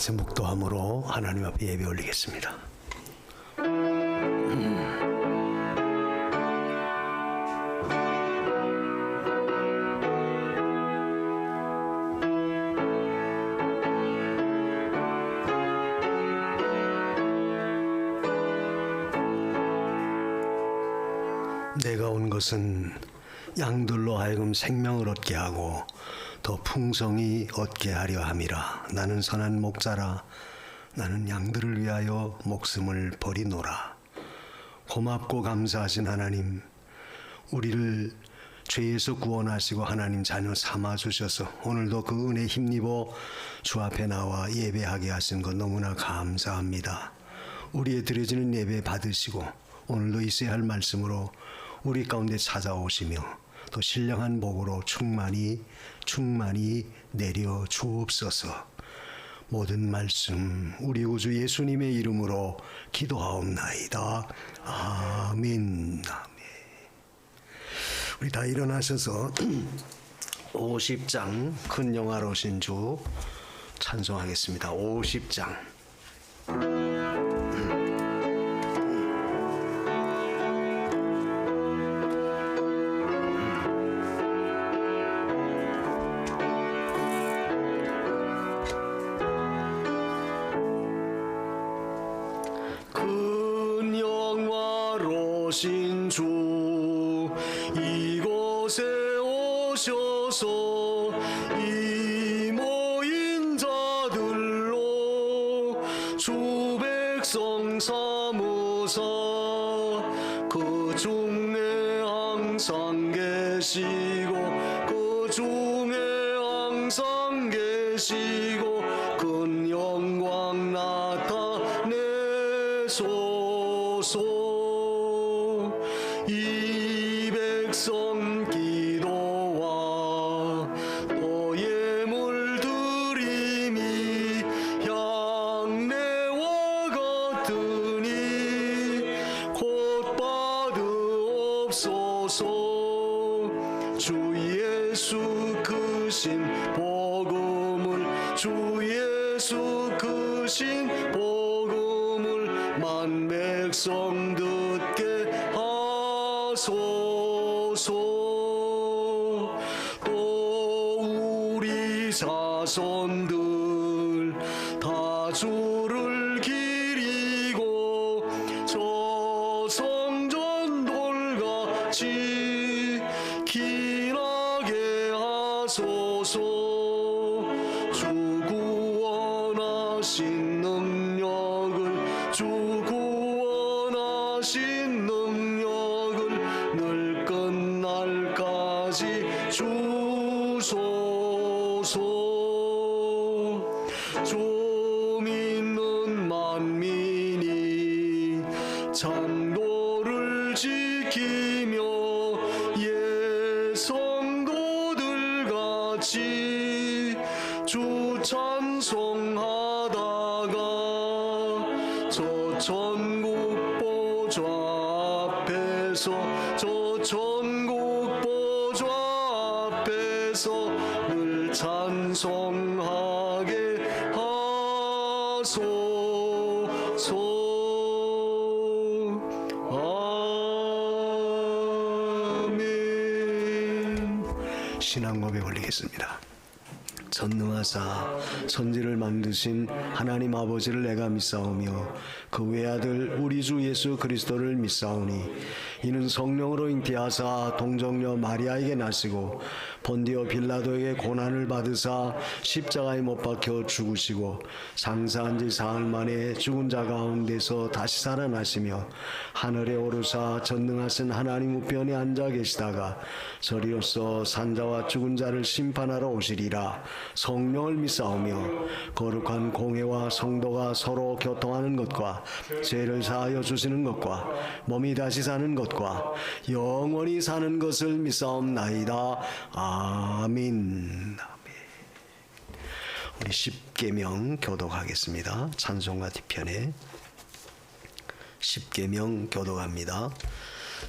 같이 묵도함으로 하나님 앞에 예배 올리겠습니다. 내가 온 것은 양들로 하여금 생명을 얻게 하고 더 풍성히 얻게 하려 함이라. 나는 선한 목자라. 나는 양들을 위하여 목숨을 버리노라. 고맙고 감사하신 하나님, 우리를 죄에서 구원하시고 하나님 자녀 삼아 주셔서 오늘도 그 은혜 힘입어 주 앞에 나와 예배하게 하신 것 너무나 감사합니다. 우리의 드려지는 예배 받으시고 오늘도 있어야 할 말씀으로 우리 가운데 찾아오시며 또 신령한 복으로 충만히 내려 주옵소서. 모든 말씀 우리 구주 예수님의 이름으로 기도하옵나이다. 아멘. 우리 다 일어나셔서 50장 큰 영화로우신 주 찬송하겠습니다. 50장. 큰 영화로우신 주 이곳에 오셔서 이 모인 자들로 주 백성 삼으사 그 중에 항상 계시고 그 중에 항상 계시고 큰 영광 나타내소서. 이 백성 기도와 또 예물 드림이 향내와 같으니 곧 받으옵소서. 주 예수 크신 복음을 주 예수 크신 복음을 만 백성 듣게 하소서. 또 우리 자손들 다 주를 기리고 저 성전 돌같이 기나게 하소서. 주 구원하신 능력을 주 구원하신 능력을 늘 끝날까지 주소서. 주 믿는 만민이 참도를 지키며 예 성도들 같이 주 찬송하다가 저 천국 보좌 앞에서 저 천국 보좌 앞에서 늘 찬송하게 하소서. 아멘. 신앙 고백 올리겠습니다. 전능하사 천지를 만드신 하나님 아버지를 내가 믿사오며 그 외아들 우리 주 예수 그리스도를 믿사오니 이는 성령으로 잉태하사 동정녀 마리아에게 나시고 본디오 빌라도에게 고난을 받으사 십자가에 못 박혀 죽으시고 장사한 지 사흘 만에 죽은 자 가운데서 다시 살아나시며 하늘에 오르사 전능하신 하나님 우편에 앉아 계시다가 저리로서 산자와 죽은 자를 심판하러 오시리라. 성령을 믿사오며 거룩한 공회와 성도가 서로 교통하는 것과 죄를 사하여 주시는 것과 몸이 다시 사는 것과 영원히 사는 것을 믿사옵나이다. 아멘. 우리 십계명 교독하겠습니다. 찬송가 뒤편에 십계명 교독합니다.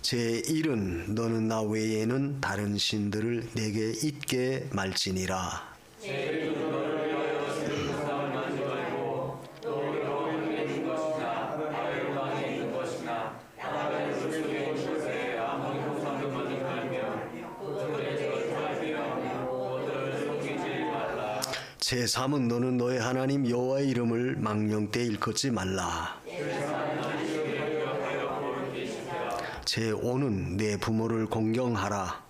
제1은 너는 나 외에는 다른 신들을 내게 있게 말지니라. 제1은 너를 위하여 세운 사람을 만지 말고 제3은 너는 너의 하나님 여호와의 이름을 망령 때 일컫지 말라. 제5는 내 부모를 공경하라.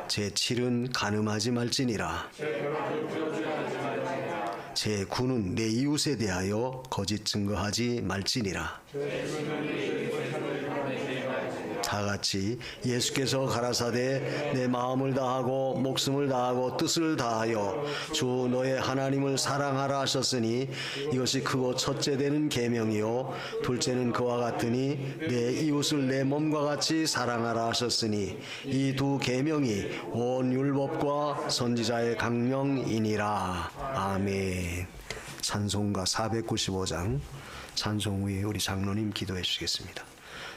제7은 간음하지 말지니라. 제9는 내 이웃에 대하여 거짓 증거하지 말지니라. 다 같이 예수께서 가라사대 내 마음을 다하고 목숨을 다하고 뜻을 다하여 주 너의 하나님을 사랑하라 하셨으니 이것이 크고 첫째 되는 계명이요 둘째는 그와 같으니 내 이웃을 내 몸과 같이 사랑하라 하셨으니 이 두 계명이 온 율법과 선지자의 강령이니라. 아멘. 찬송가 495장 찬송 후에 우리 장로님 기도해 주시겠습니다.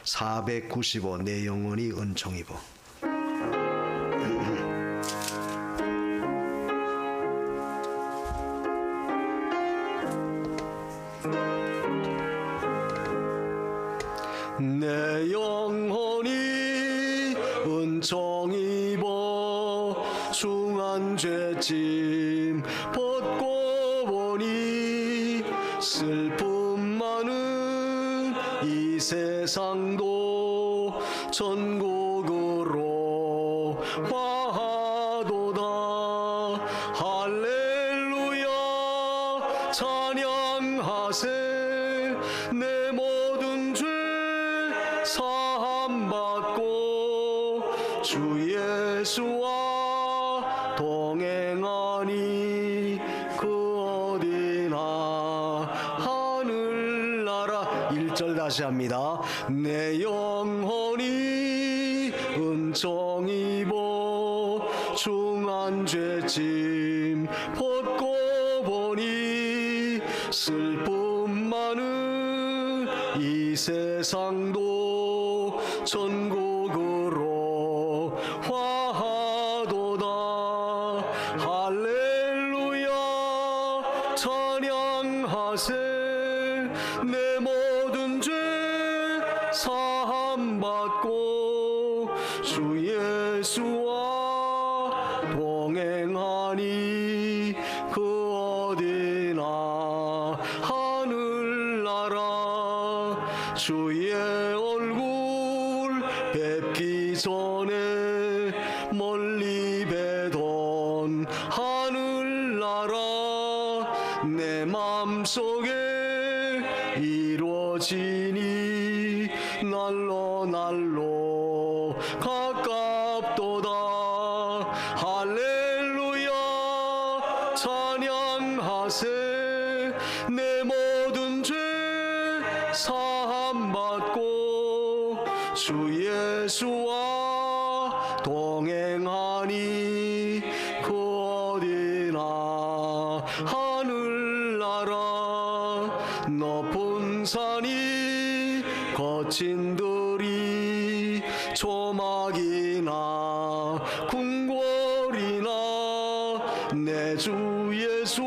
495 내 영혼이 은총 입어. 내 영혼이 은총 입어 중한 죄짐 벗고 보니 슬픔 많은 이 세상도 천국으로 화하도다. 할렐루야 찬양하세. 내 모든 죄 사함받고 주 예수와 동행하니 그 어디나 하늘나라. 1절 다시 합니다. 내 영혼이 은총 입어 중한 죄짐 벗고 보니 슬픔 많은 이 세상도 천국으로 화하도다. 할렐루야 찬양하세. 내 모든 죄 사함받고 주 예수와 동행하니 그 어디나 하늘나라. 주의 얼굴 뵙기 전에 멀리 뵈던 하늘나라. 내 맘속에 이루어지니 날로 날로 가깝도다. 할렐루야 찬양하세. 내 모든 죄 사함받고 주 예수와 동행하니 그 어디나 하늘나라. 높은 산이 거친 들이 조막이나 궁궐이나 내 주 예수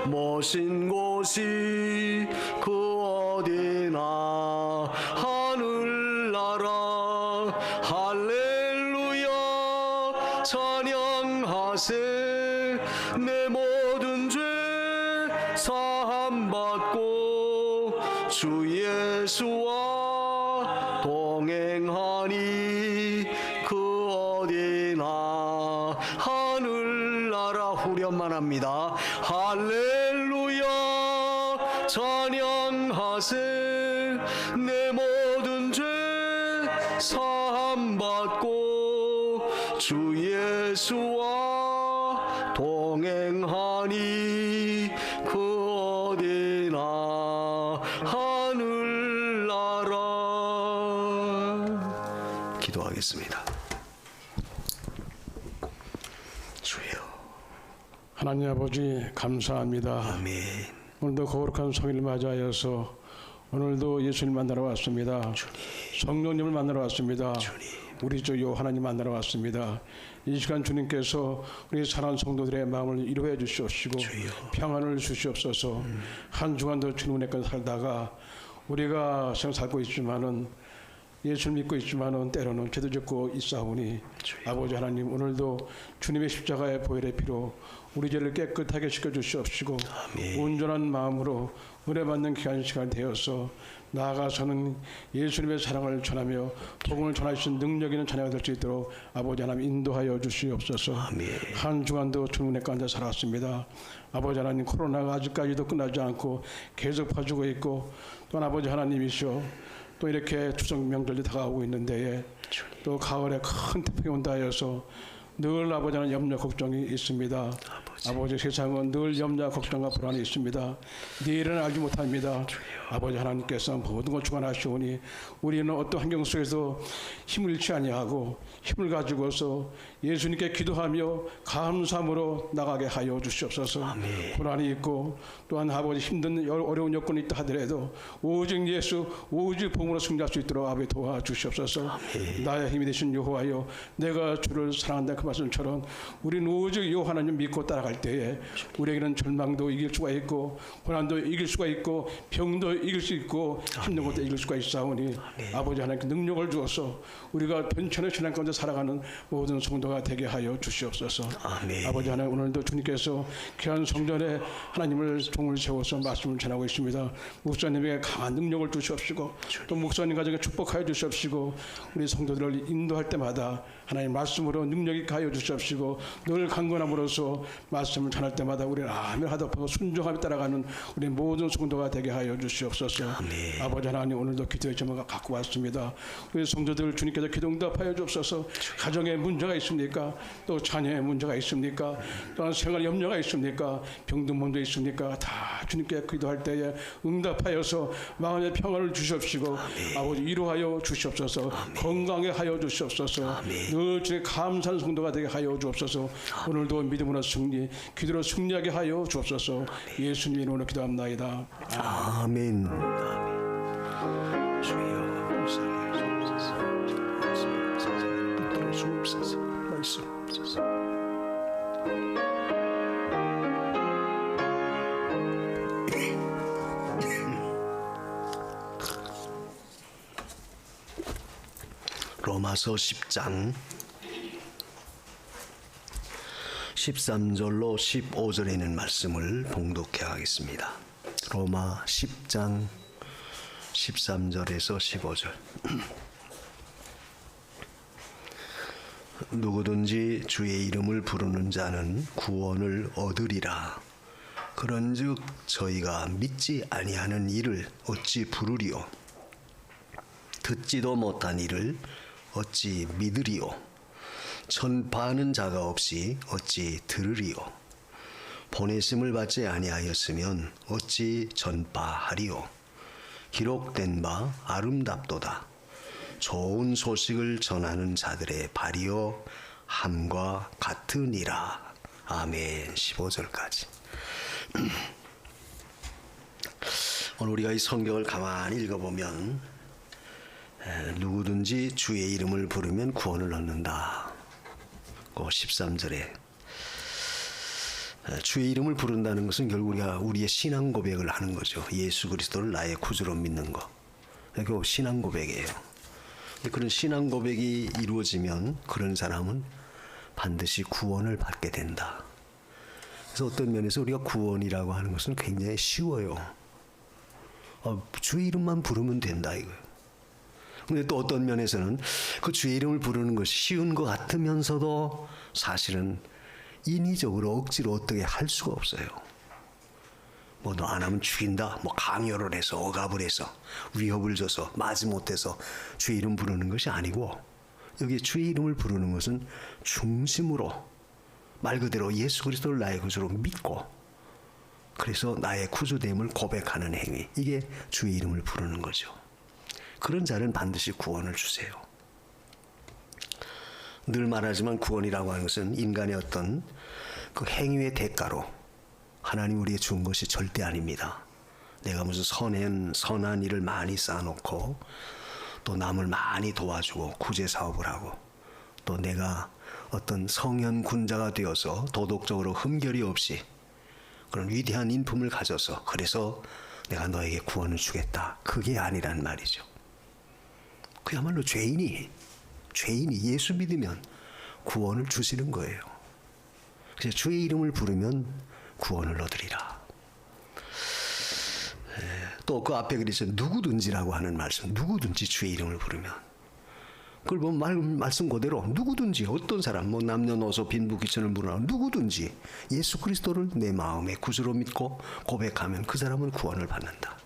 모신 곳이 그 어디나 하늘나라. 할렐루야 찬양하세. 내 모든 죄 사함받고 주 예수와 동행하니 그 어디나 하늘나라. 후렴만 합니다. 할렐루야 찬양하세. 내 모든 죄 사함받고 주 예수와 동행하니 그 어디나 하늘나라. 기도하겠습니다. 주여 하나님 아버지 감사합니다. 아멘. 오늘도 거룩한 성일을 맞이하여서 오늘도 예수님 만나러 왔습니다. 성령님을 만나러 왔습니다. 우리 주 하나님 만나러 왔습니다. 이 시간 주님께서 우리 사랑하는 성도들의 마음을 위로해 주시옵시고 평안을 주시옵소서. 한 주간도 주님 은혜껏 살다가 우리가 살고 있지만은 예수를 믿고 있지만은 때로는 죄도 짓고 있사오니 아버지 하나님 오늘도 주님의 십자가의 보혈의 피로 우리 죄를 깨끗하게 씻겨 주시옵시고 온전한 마음으로 은혜 받는 시간이 되어서 나아가서는 예수님의 사랑을 전하며 복음을 전하신 능력 있는 자녀가 될 수 있도록 아버지 하나님 인도하여 주시옵소서. 한 주간도 주님의 가운데 살았습니다. 아버지 하나님 코로나가 아직까지도 끝나지 않고 계속 퍼지고 있고 또한 아버지 하나님이시오 또 이렇게 추석 명절이 다가오고 있는데 또 가을에 큰 태풍이 온다 하여서 늘 아버지 하나님 염려 걱정이 있습니다. 아버지 세상은 늘 염려 걱정과 불안이 있습니다. 내일은 알지 못합니다. 아버지 하나님께서 모든 걸 주관하시오니 우리는 어떤 환경 속에서 힘을 잃지 아니하고 힘을 가지고서 예수님께 기도하며 감사함으로 나가게 하여 주시옵소서. 고난이 있고 또한 아버지 힘든 어려운 여건이 있다 하더라도 오직 예수 오직 복음으로 승리할 수 있도록 아버지 도와주시옵소서. 나의 힘이 되신 여호와여 내가 주를 사랑한다 그 말씀처럼 우리는 오직 여호와 하나님 믿고 따라갈 때에 우리에게는 절망도 이길 수가 있고 고난도 이길 수가 있고 병도 이길 수 있고 힘든 것도 이길 수가 있사오니 아버지 하나님께 능력을 주어서 우리가 변천의 신앙 가운데 살아가는 모든 성도가 되게 하여 주시옵소서. 아버지 하나님 오늘도 주님께서 귀한 성전에 하나님을 종을 세워서 말씀을 전하고 있습니다. 목사님에게 강한 능력을 주시옵시고 또 목사님 가정에 축복하여 주시옵시고 우리 성도들을 인도할 때마다 하나님 말씀으로 능력 있게 하여 주시옵시고 늘 강건함으로써 말씀을 전할 때마다 우리는 아멘 하답하고 순종하며 따라가는 우리 모든 성도가 되게 하여 주시옵소서. 아버지 하나님 오늘도 기도의 제목을 갖고 왔습니다. 우리 성도들 주님께서 기도 응답하여 주옵소서. 가정에 문제가 있습니까? 또 자녀의 문제가 있습니까? 또한 생활 염려가 있습니까? 병든 몸도 있습니까? 다 주님께 기도할 때에 응답하여서 마음의 평안을 주시옵시고 아버지 위로하여 주시옵소서. 건강하게 하여 주시옵소서. 늘 주의 감사하는 성도가 되게 하여 주옵소서. 오늘도 믿음으로 승리, 기도로 승리하게 하여 주옵소서. 예수님 이름으로 기도합나이다. 아멘. 주여 주옵소서. 말씀하옵소서. 로마서 10장 13절로 15절에 있는 말씀을 봉독해 하겠습니다. 로마 10장 13절에서 15절. 누구든지 주의 이름을 부르는 자는 구원을 얻으리라. 그런즉 저희가 믿지 아니하는 이를 어찌 부르리요? 듣지도 못한 이를 어찌 믿으리요? 전파하는 자가 없이 어찌 들으리요? 보내심을 받지 아니하였으면 어찌 전파하리요? 기록된 바 아름답도다. 좋은 소식을 전하는 자들의 발이요 함과 같으니라. 아멘. 15절까지. 오늘 우리가 이 성경을 가만히 읽어보면 누구든지 주의 이름을 부르면 구원을 얻는다. 13절에 주의 이름을 부른다는 것은 결국 우리가 우리의 신앙 고백을 하는 거죠. 예수 그리스도를 나의 구주로 믿는 거. 그게 신앙 고백이에요. 그런 신앙 고백이 이루어지면 그런 사람은 반드시 구원을 받게 된다. 그래서 어떤 면에서 우리가 구원이라고 하는 것은 굉장히 쉬워요. 주의 이름만 부르면 된다 이거예요. 근데 또 어떤 면에서는 그 주의 이름을 부르는 것이 쉬운 것 같으면서도 사실은 인위적으로 억지로 어떻게 할 수가 없어요. 뭐 너 안 하면 죽인다. 뭐 강요를 해서 억압을 해서 위협을 줘서 마지못해서 주의 이름 부르는 것이 아니고 여기 주의 이름을 부르는 것은 중심으로 말 그대로 예수 그리스도를 나의 구주로 믿고 그래서 나의 구주됨을 고백하는 행위. 이게 주의 이름을 부르는 거죠. 그런 자는 반드시 구원을 주세요. 늘 말하지만 구원이라고 하는 것은 인간의 어떤 그 행위의 대가로 하나님 우리에게 준 것이 절대 아닙니다. 내가 무슨 선한 일을 많이 쌓아놓고 또 남을 많이 도와주고 구제 사업을 하고 또 내가 어떤 성현 군자가 되어서 도덕적으로 흠결이 없이 그런 위대한 인품을 가져서 그래서 내가 너에게 구원을 주겠다. 그게 아니란 말이죠. 그야말로 죄인이 예수 믿으면 구원을 주시는 거예요. 그래서 주의 이름을 부르면 구원을 얻으리라. 또 그 앞에 그래서 누구든지라고 하는 말씀, 누구든지 주의 이름을 부르면, 그걸 보면 말씀 그대로 누구든지, 어떤 사람, 뭐 남녀노소 빈부귀천을 물어나 누구든지 예수 그리스도를 내 마음의 구주로 믿고 고백하면 그 사람은 구원을 받는다.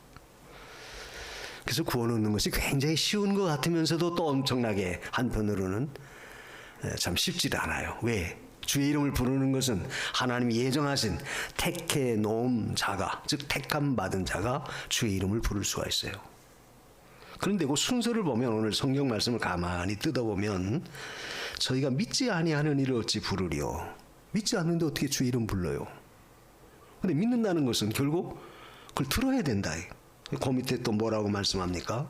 그래서 구원 얻는 것이 굉장히 쉬운 것 같으면서도 또 엄청나게 한편으로는 참 쉽지 않아요. 왜? 주의 이름을 부르는 것은 하나님이 예정하신 택해 놓은 자가, 즉 택함 받은 자가 주의 이름을 부를 수가 있어요. 그런데 그 순서를 보면, 오늘 성경 말씀을 가만히 뜯어보면, 저희가 믿지 아니하는 이를 어찌 부르리요? 믿지 않는데 어떻게 주의 이름 불러요? 근데 믿는다는 것은 결국 그걸 들어야 된다. 그 밑에 또 뭐라고 말씀합니까?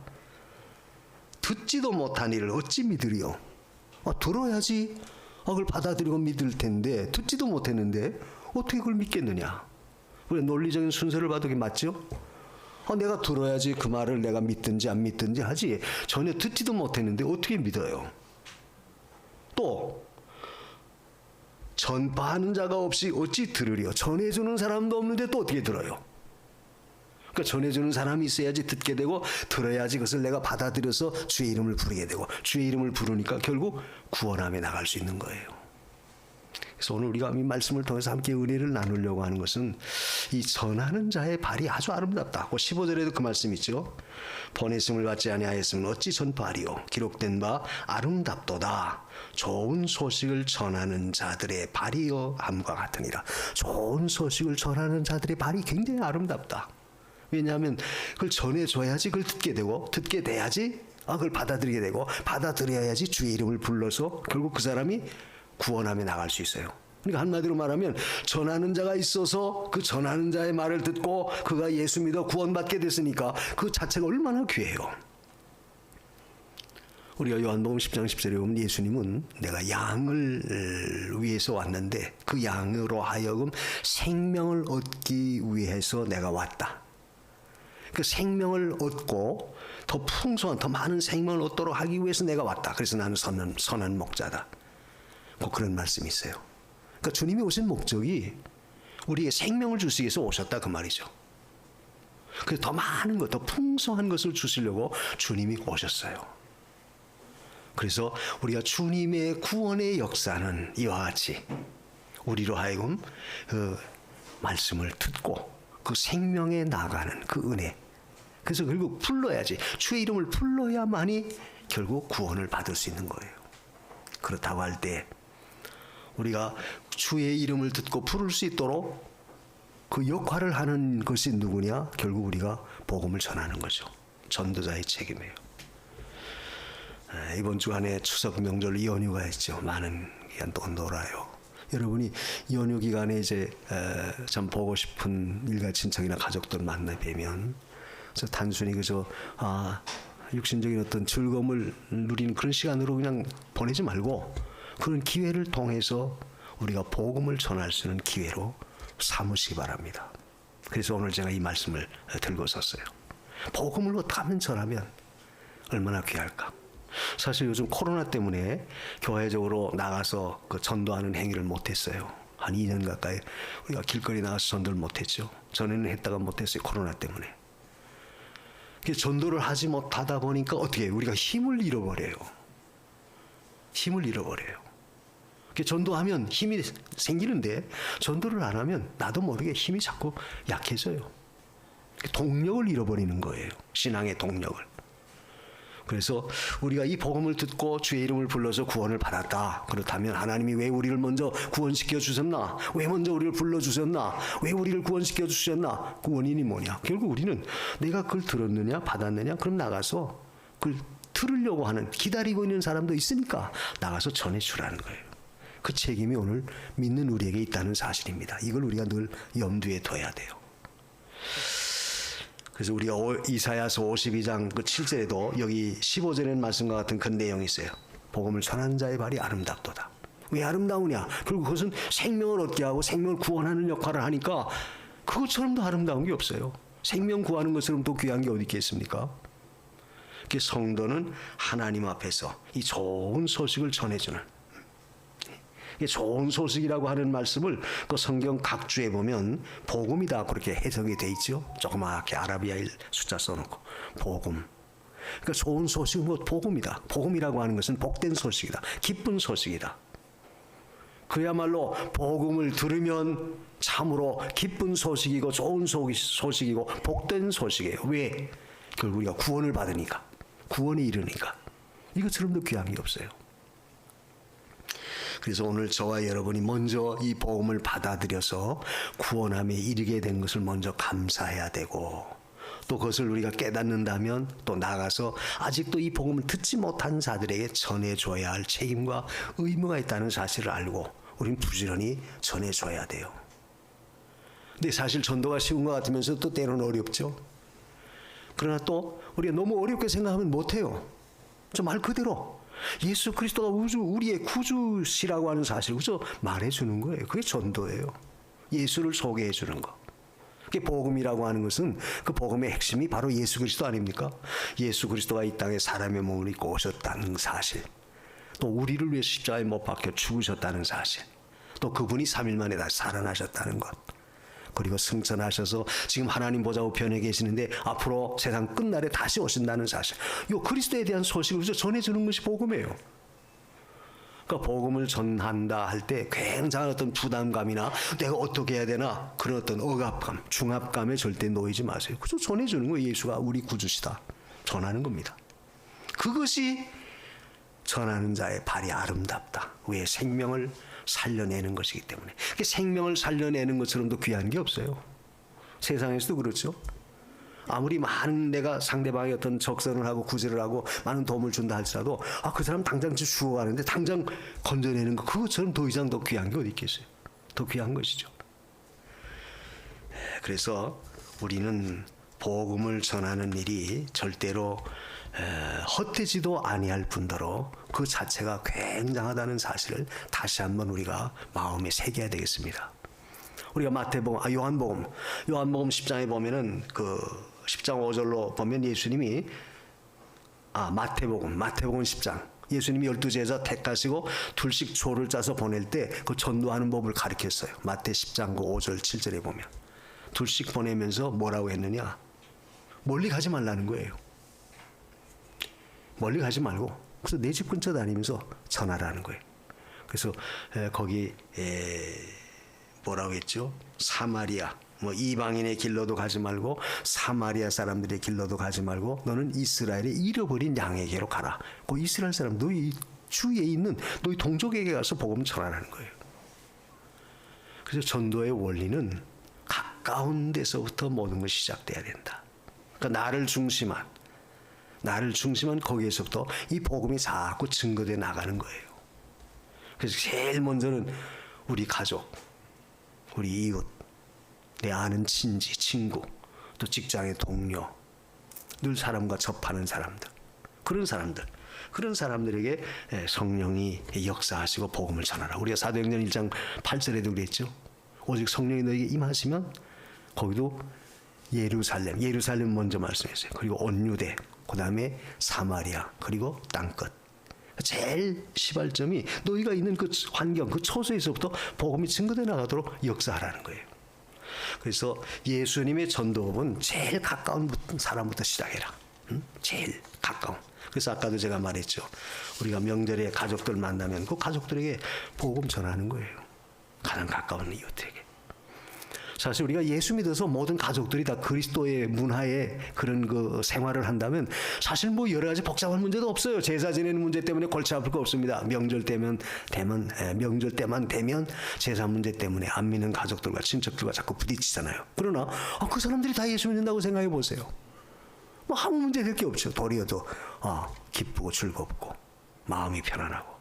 듣지도 못한 이를 어찌 믿으리요? 들어야지 그걸 받아들이고 믿을 텐데 듣지도 못했는데 어떻게 그걸 믿겠느냐? 우리 논리적인 순서를 봐도 그게 맞죠? 내가 들어야지 그 말을 내가 믿든지 안 믿든지 하지, 전혀 듣지도 못했는데 어떻게 믿어요? 또 전파하는 자가 없이 어찌 들으리요? 전해주는 사람도 없는데 또 어떻게 들어요? 그러니까 전해주는 사람이 있어야지 듣게 되고, 들어야지 그것을 내가 받아들여서 주의 이름을 부르게 되고, 주의 이름을 부르니까 결국 구원함에 나갈 수 있는 거예요. 그래서 오늘 우리가 이 말씀을 통해서 함께 은혜를 나누려고 하는 것은 이 전하는 자의 발이 아주 아름답다. 15절에도 그 말씀 있죠. 보내심을 받지 아니하였으면 어찌 전파하리요? 기록된 바 아름답도다. 좋은 소식을 전하는 자들의 발이요 함과 같으니라. 좋은 소식을 전하는 자들의 발이 굉장히 아름답다. 왜냐하면 그걸 전해줘야지 그걸 듣게 되고, 듣게 돼야지 그걸 받아들이게 되고, 받아들여야지 주의 이름을 불러서 결국 그 사람이 구원함에 나갈 수 있어요. 그러니까 한마디로 말하면, 전하는 자가 있어서 그 전하는 자의 말을 듣고 그가 예수 믿어 구원받게 됐으니까 그 자체가 얼마나 귀해요. 우리가 요한복음 10장 10절에 보면 예수님은 내가 양을 위해서 왔는데 그 양으로 하여금 생명을 얻기 위해서 내가 왔다. 그 생명을 얻고 더 풍성한, 더 많은 생명을 얻도록 하기 위해서 내가 왔다. 그래서 나는 선한 목자다. 그런 말씀이 있어요. 그러니까 주님이 오신 목적이 우리에게 생명을 주시기 위해서 오셨다, 그 말이죠. 그래서 더 많은 것, 더 풍성한 것을 주시려고 주님이 오셨어요. 그래서 우리가 주님의 구원의 역사는 이와 같이 우리로 하여금 그 말씀을 듣고 그 생명에 나가는 그 은혜, 그래서 결국 불러야지, 주의 이름을 불러야만이 결국 구원을 받을 수 있는 거예요. 그렇다고 할 때 우리가 주의 이름을 듣고 부를 수 있도록 그 역할을 하는 것이 누구냐? 결국 우리가 복음을 전하는 거죠. 전도자의 책임이에요. 이번 주간에 추석 명절 연휴가 있죠. 많은 기간 또 놀아요. 여러분이 연휴 기간에 이제 참 보고 싶은 일가 친척이나 가족들 만나 뵈면, 그래서 단순히 그저 육신적인 어떤 즐거움을 누리는 그런 시간으로 그냥 보내지 말고, 그런 기회를 통해서 우리가 복음을 전할 수 있는 기회로 삼으시기 바랍니다. 그래서 오늘 제가 이 말씀을 들고 섰어요. 복음을 어떻게 하면 전하면 얼마나 귀할까? 사실 요즘 코로나 때문에 교회적으로 나가서 그 전도하는 행위를 못했어요. 한 2년 가까이 우리가 길거리 나가서 전도를 못했죠. 전에는 했다가 못했어요, 코로나 때문에. 전도를 하지 못하다 보니까 어떻게 해요? 우리가 힘을 잃어버려요. 힘을 잃어버려요. 전도하면 힘이 생기는데 전도를 안 하면 나도 모르게 힘이 자꾸 약해져요. 동력을 잃어버리는 거예요. 신앙의 동력을. 그래서 우리가 이 복음을 듣고 주의 이름을 불러서 구원을 받았다. 그렇다면 하나님이 왜 우리를 먼저 구원시켜 주셨나? 왜 먼저 우리를 불러 주셨나? 왜 우리를 구원시켜 주셨나? 그 원인이 뭐냐? 결국 우리는 내가 그걸 들었느냐, 받았느냐? 그럼 나가서 그걸 들으려고 하는, 기다리고 있는 사람도 있으니까 나가서 전해 주라는 거예요. 그 책임이 오늘 믿는 우리에게 있다는 사실입니다. 이걸 우리가 늘 염두에 둬야 돼요. 그래서 우리가 이사야서 52장 그 7절에도 여기 15절의 말씀과 같은 그 내용이 있어요. 복음을 전하는 자의 발이 아름답도다. 왜 아름다우냐? 결국 그것은 생명을 얻게 하고 생명을 구원하는 역할을 하니까 그것처럼 더 아름다운 게 없어요. 생명 구하는 것처럼 더 귀한 게 어디 있겠습니까? 성도는 하나님 앞에서 이 좋은 소식을 전해주는, 이 좋은 소식이라고 하는 말씀을 그 성경 각주에 보면 복음이다 그렇게 해석이 돼 있죠. 조그맣게 아라비아일 숫자 써놓고 복음. 그러니까 좋은 소식은 뭐 복음이다. 복음이라고 하는 것은 복된 소식이다. 기쁜 소식이다. 그야말로 복음을 들으면 참으로 기쁜 소식이고 좋은 소식이고 복된 소식이에요. 왜? 결국 우리가 구원을 받으니까, 구원에 이르니까. 이것처럼 더 귀한 게 없어요. 그래서 오늘 저와 여러분이 먼저 이 복음을 받아들여서 구원함에 이르게 된 것을 먼저 감사해야 되고, 또 그것을 우리가 깨닫는다면 또 나가서 아직도 이 복음을 듣지 못한 자들에게 전해줘야 할 책임과 의무가 있다는 사실을 알고 우리는 부지런히 전해줘야 돼요. 근데 사실 전도가 쉬운 것 같으면서 또 때로는 어렵죠. 그러나 또 우리가 너무 어렵게 생각하면 못해요. 저 말 그대로 예수 그리스도가 우리의 구주시라고 하는 사실을 그저 말해주는 거예요. 그게 전도예요. 예수를 소개해 주는 거. 그게 복음이라고 하는 것은 그 복음의 핵심이 바로 예수 그리스도 아닙니까? 예수 그리스도가 이 땅에 사람의 몸을 입고 오셨다는 사실, 또 우리를 위해 십자가에 못 박혀 죽으셨다는 사실, 또 그분이 3일 만에 다시 살아나셨다는 것, 그리고 승천하셔서 지금 하나님 보좌 우편에 계시는데 앞으로 세상 끝날에 다시 오신다는 사실, 이 그리스도에 대한 소식을 전해주는 것이 복음이에요. 그러니까 복음을 전한다 할 때 굉장한 어떤 부담감이나 내가 어떻게 해야 되나 그런 어떤 억압감, 중압감에 절대 놓이지 마세요. 그저 전해주는 거예요. 예수가 우리 구주시다. 전하는 겁니다. 그것이 전하는 자의 발이 아름답다. 왜? 생명을 살려내는 것이기 때문에. 생명을 살려내는 것처럼도 귀한 게 없어요. 세상에서도 그렇죠. 아무리 많은 내가 상대방의 어떤 적선을 하고 구제를 하고 많은 도움을 준다 할지라도 그 사람 당장 죽어가는데 당장 건져내는 거, 그것처럼 더 이상 더 귀한 게 어디 있겠어요. 더 귀한 것이죠. 그래서 우리는 복음을 전하는 일이 절대로 헛되지도 아니할 뿐더러 그 자체가 굉장하다는 사실을 다시 한번 우리가 마음에 새겨야 되겠습니다. 우리가 요한복음 10장에 보면은 그 10장 5절로 보면 예수님이 마태복음 10장 예수님이 12제자 택하시고 둘씩 조를 짜서 보낼 때 그 전도하는 법을 가르쳤어요. 마태 10장 5절 7절에 보면 둘씩 보내면서 뭐라고 했느냐? 멀리 가지 말라는 거예요. 멀리 가지 말고 그래서 내 집 근처 다니면서 전하라는 거예요. 그래서 거기 뭐라고 했죠? 사마리아, 이방인의 길로도 가지 말고 사마리아 사람들의 길로도 가지 말고 너는 이스라엘의 잃어버린 양에게로 가라. 그 이스라엘 사람 너희 주위에 있는 너희 동족에게 가서 복음 전하라는 거예요. 그래서 전도의 원리는 가까운 데서부터 모든 것이 시작돼야 된다. 그러니까 나를 중심한 거기에서부터 이 복음이 자꾸 증거돼 나가는 거예요. 그래서 제일 먼저는 우리 가족, 우리 이웃, 내 아는 친지, 친구, 또 직장의 동료, 늘 사람과 접하는 사람들, 그런 사람들에게 성령이 역사하시고 복음을 전하라. 우리가 사도행전 1장 8절에도 그랬죠. 오직 성령이 너에게 임하시면 거기도 예루살렘 먼저 말씀했어요. 그리고 온 유대, 그 다음에 사마리아, 그리고 땅끝. 제일 시발점이 너희가 있는 그 환경, 그 처소에서부터 복음이 증거돼 나가도록 역사하라는 거예요. 그래서 예수님의 전도법은 제일 가까운 사람부터 시작해라. 제일 가까운. 그래서 아까도 제가 말했죠. 우리가 명절에 가족들 만나면 그 가족들에게 복음 전하는 거예요. 가장 가까운 이웃에게. 사실 우리가 예수 믿어서 모든 가족들이 다 그리스도의 문화에 그런 그 생활을 한다면 사실 여러 가지 복잡한 문제도 없어요. 제사 지내는 문제 때문에 골치 아플 거 없습니다. 명절 때만 되면 제사 문제 때문에 안 믿는 가족들과 친척들과 자꾸 부딪히잖아요. 그러나 그 사람들이 다 예수 믿는다고 생각해 보세요. 아무 문제 될 게 없죠. 도리어도 기쁘고 즐겁고 마음이 편안하고.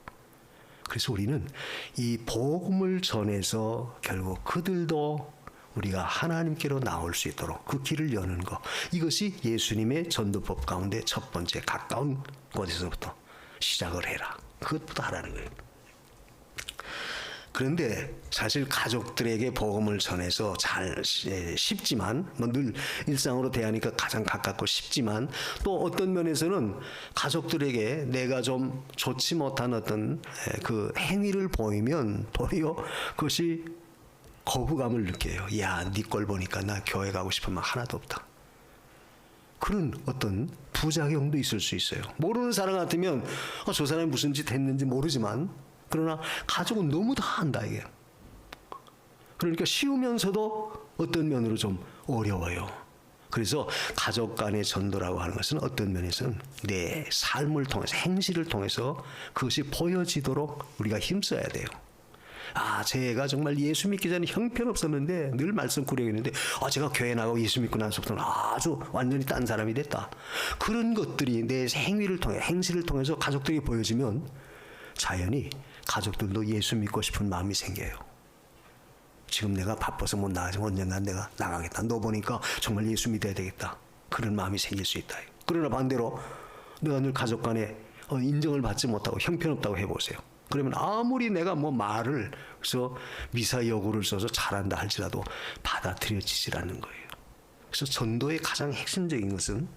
그래서 우리는 이 복음을 전해서 결국 그들도 우리가 하나님께로 나올 수 있도록 그 길을 여는 것, 이것이 예수님의 전도법 가운데 첫 번째 가까운 곳에서부터 시작을 해라. 그것부터 하라는 거예요. 그런데 사실 가족들에게 복음을 전해서 쉽지만 늘 일상으로 대하니까 가장 가깝고 쉽지만 또 어떤 면에서는 가족들에게 내가 좀 좋지 못한 어떤 그 행위를 보이면 도리어 그것이 거부감을 느껴요. 야, 네 꼴 보니까 나 교회 가고 싶은 마음 하나도 없다. 그런 어떤 부작용도 있을 수 있어요. 모르는 사람 같으면 저 사람이 무슨 짓 했는지 모르지만 그러나 가족은 너무 다 한다 이게. 그러니까 쉬우면서도 어떤 면으로 좀 어려워요. 그래서 가족 간의 전도라고 하는 것은 어떤 면에서는 내 삶을 통해서 행실을 통해서 그것이 보여지도록 우리가 힘써야 돼요. 제가 정말 예수 믿기 전에 형편없었는데 늘 말씀 구력했는데 제가 교회 나가고 예수 믿고 나서부터는 아주 완전히 딴 사람이 됐다. 그런 것들이 내 행위를 통해 행실을 통해서 가족들이 보여지면 자연히 가족들도 예수 믿고 싶은 마음이 생겨요. 지금 내가 바빠서 못 나가지만 언젠간 내가 나가겠다. 너 보니까 정말 예수 믿어야 되겠다. 그런 마음이 생길 수 있다. 그러나 반대로 내가 늘 가족 간에 인정을 받지 못하고 형편없다고 해보세요. 그러면 아무리 내가 말을 그래서 미사 여구를 써서 잘한다 할지라도 받아들여지질 않는 거예요. 그래서 전도의 가장 핵심적인 것은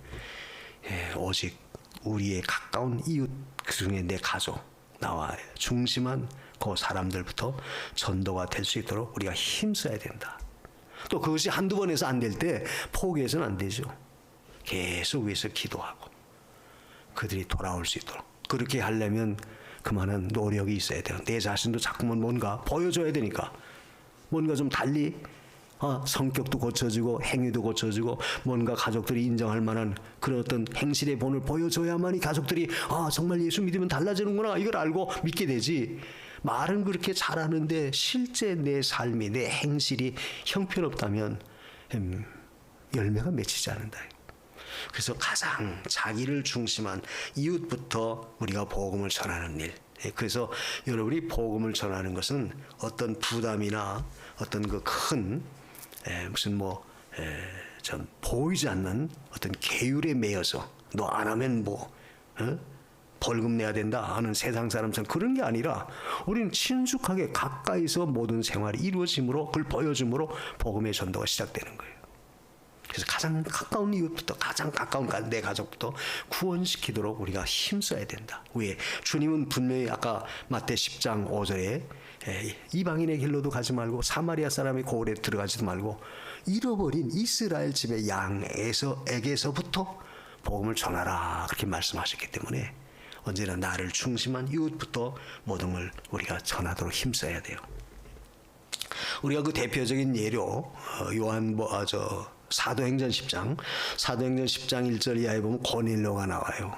오직 우리의 가까운 이웃 그중에 내 가족 나와 중심한 그 사람들부터 전도가 될 수 있도록 우리가 힘써야 된다. 또 그것이 한두 번 해서 안 될 때 포기해서는 안 되죠. 계속 위해서 기도하고 그들이 돌아올 수 있도록 그렇게 하려면 그만한 노력이 있어야 돼요. 내 자신도 자꾸만 뭔가 보여줘야 되니까 뭔가 좀 달리 성격도 고쳐지고 행위도 고쳐지고 뭔가 가족들이 인정할 만한 그런 어떤 행실의 본을 보여줘야만이 가족들이 정말 예수 믿으면 달라지는구나 이걸 알고 믿게 되지. 말은 그렇게 잘하는데 실제 내 삶이 내 행실이 형편없다면 열매가 맺히지 않는다. 그래서 가장 자기를 중심한 이웃부터 우리가 복음을 전하는 일. 그래서 여러분이 복음을 전하는 것은 어떤 부담이나 어떤 그 큰 무슨 전 보이지 않는 어떤 계율에 매여서 너 안 하면 벌금 내야 된다 하는 세상 사람처럼 그런 게 아니라 우리는 친숙하게 가까이서 모든 생활이 이루어짐으로 그걸 보여줌으로 복음의 전도가 시작되는 거예요. 그래서 가장 가까운 이웃부터 가장 가까운 내 가족부터 구원시키도록 우리가 힘써야 된다. 왜? 주님은 분명히 아까 마태 10장 5절에 이방인의 길로도 가지 말고 사마리아 사람의 고을에 들어가지도 말고 잃어버린 이스라엘 집의 양에게서부터 복음을 전하라 그렇게 말씀하셨기 때문에 언제나 나를 중심한 이웃부터 모든 걸 우리가 전하도록 힘써야 돼요. 우리가 그 대표적인 예로 사도행전 10장 1절 이하에 보면 고넬료가 나와요.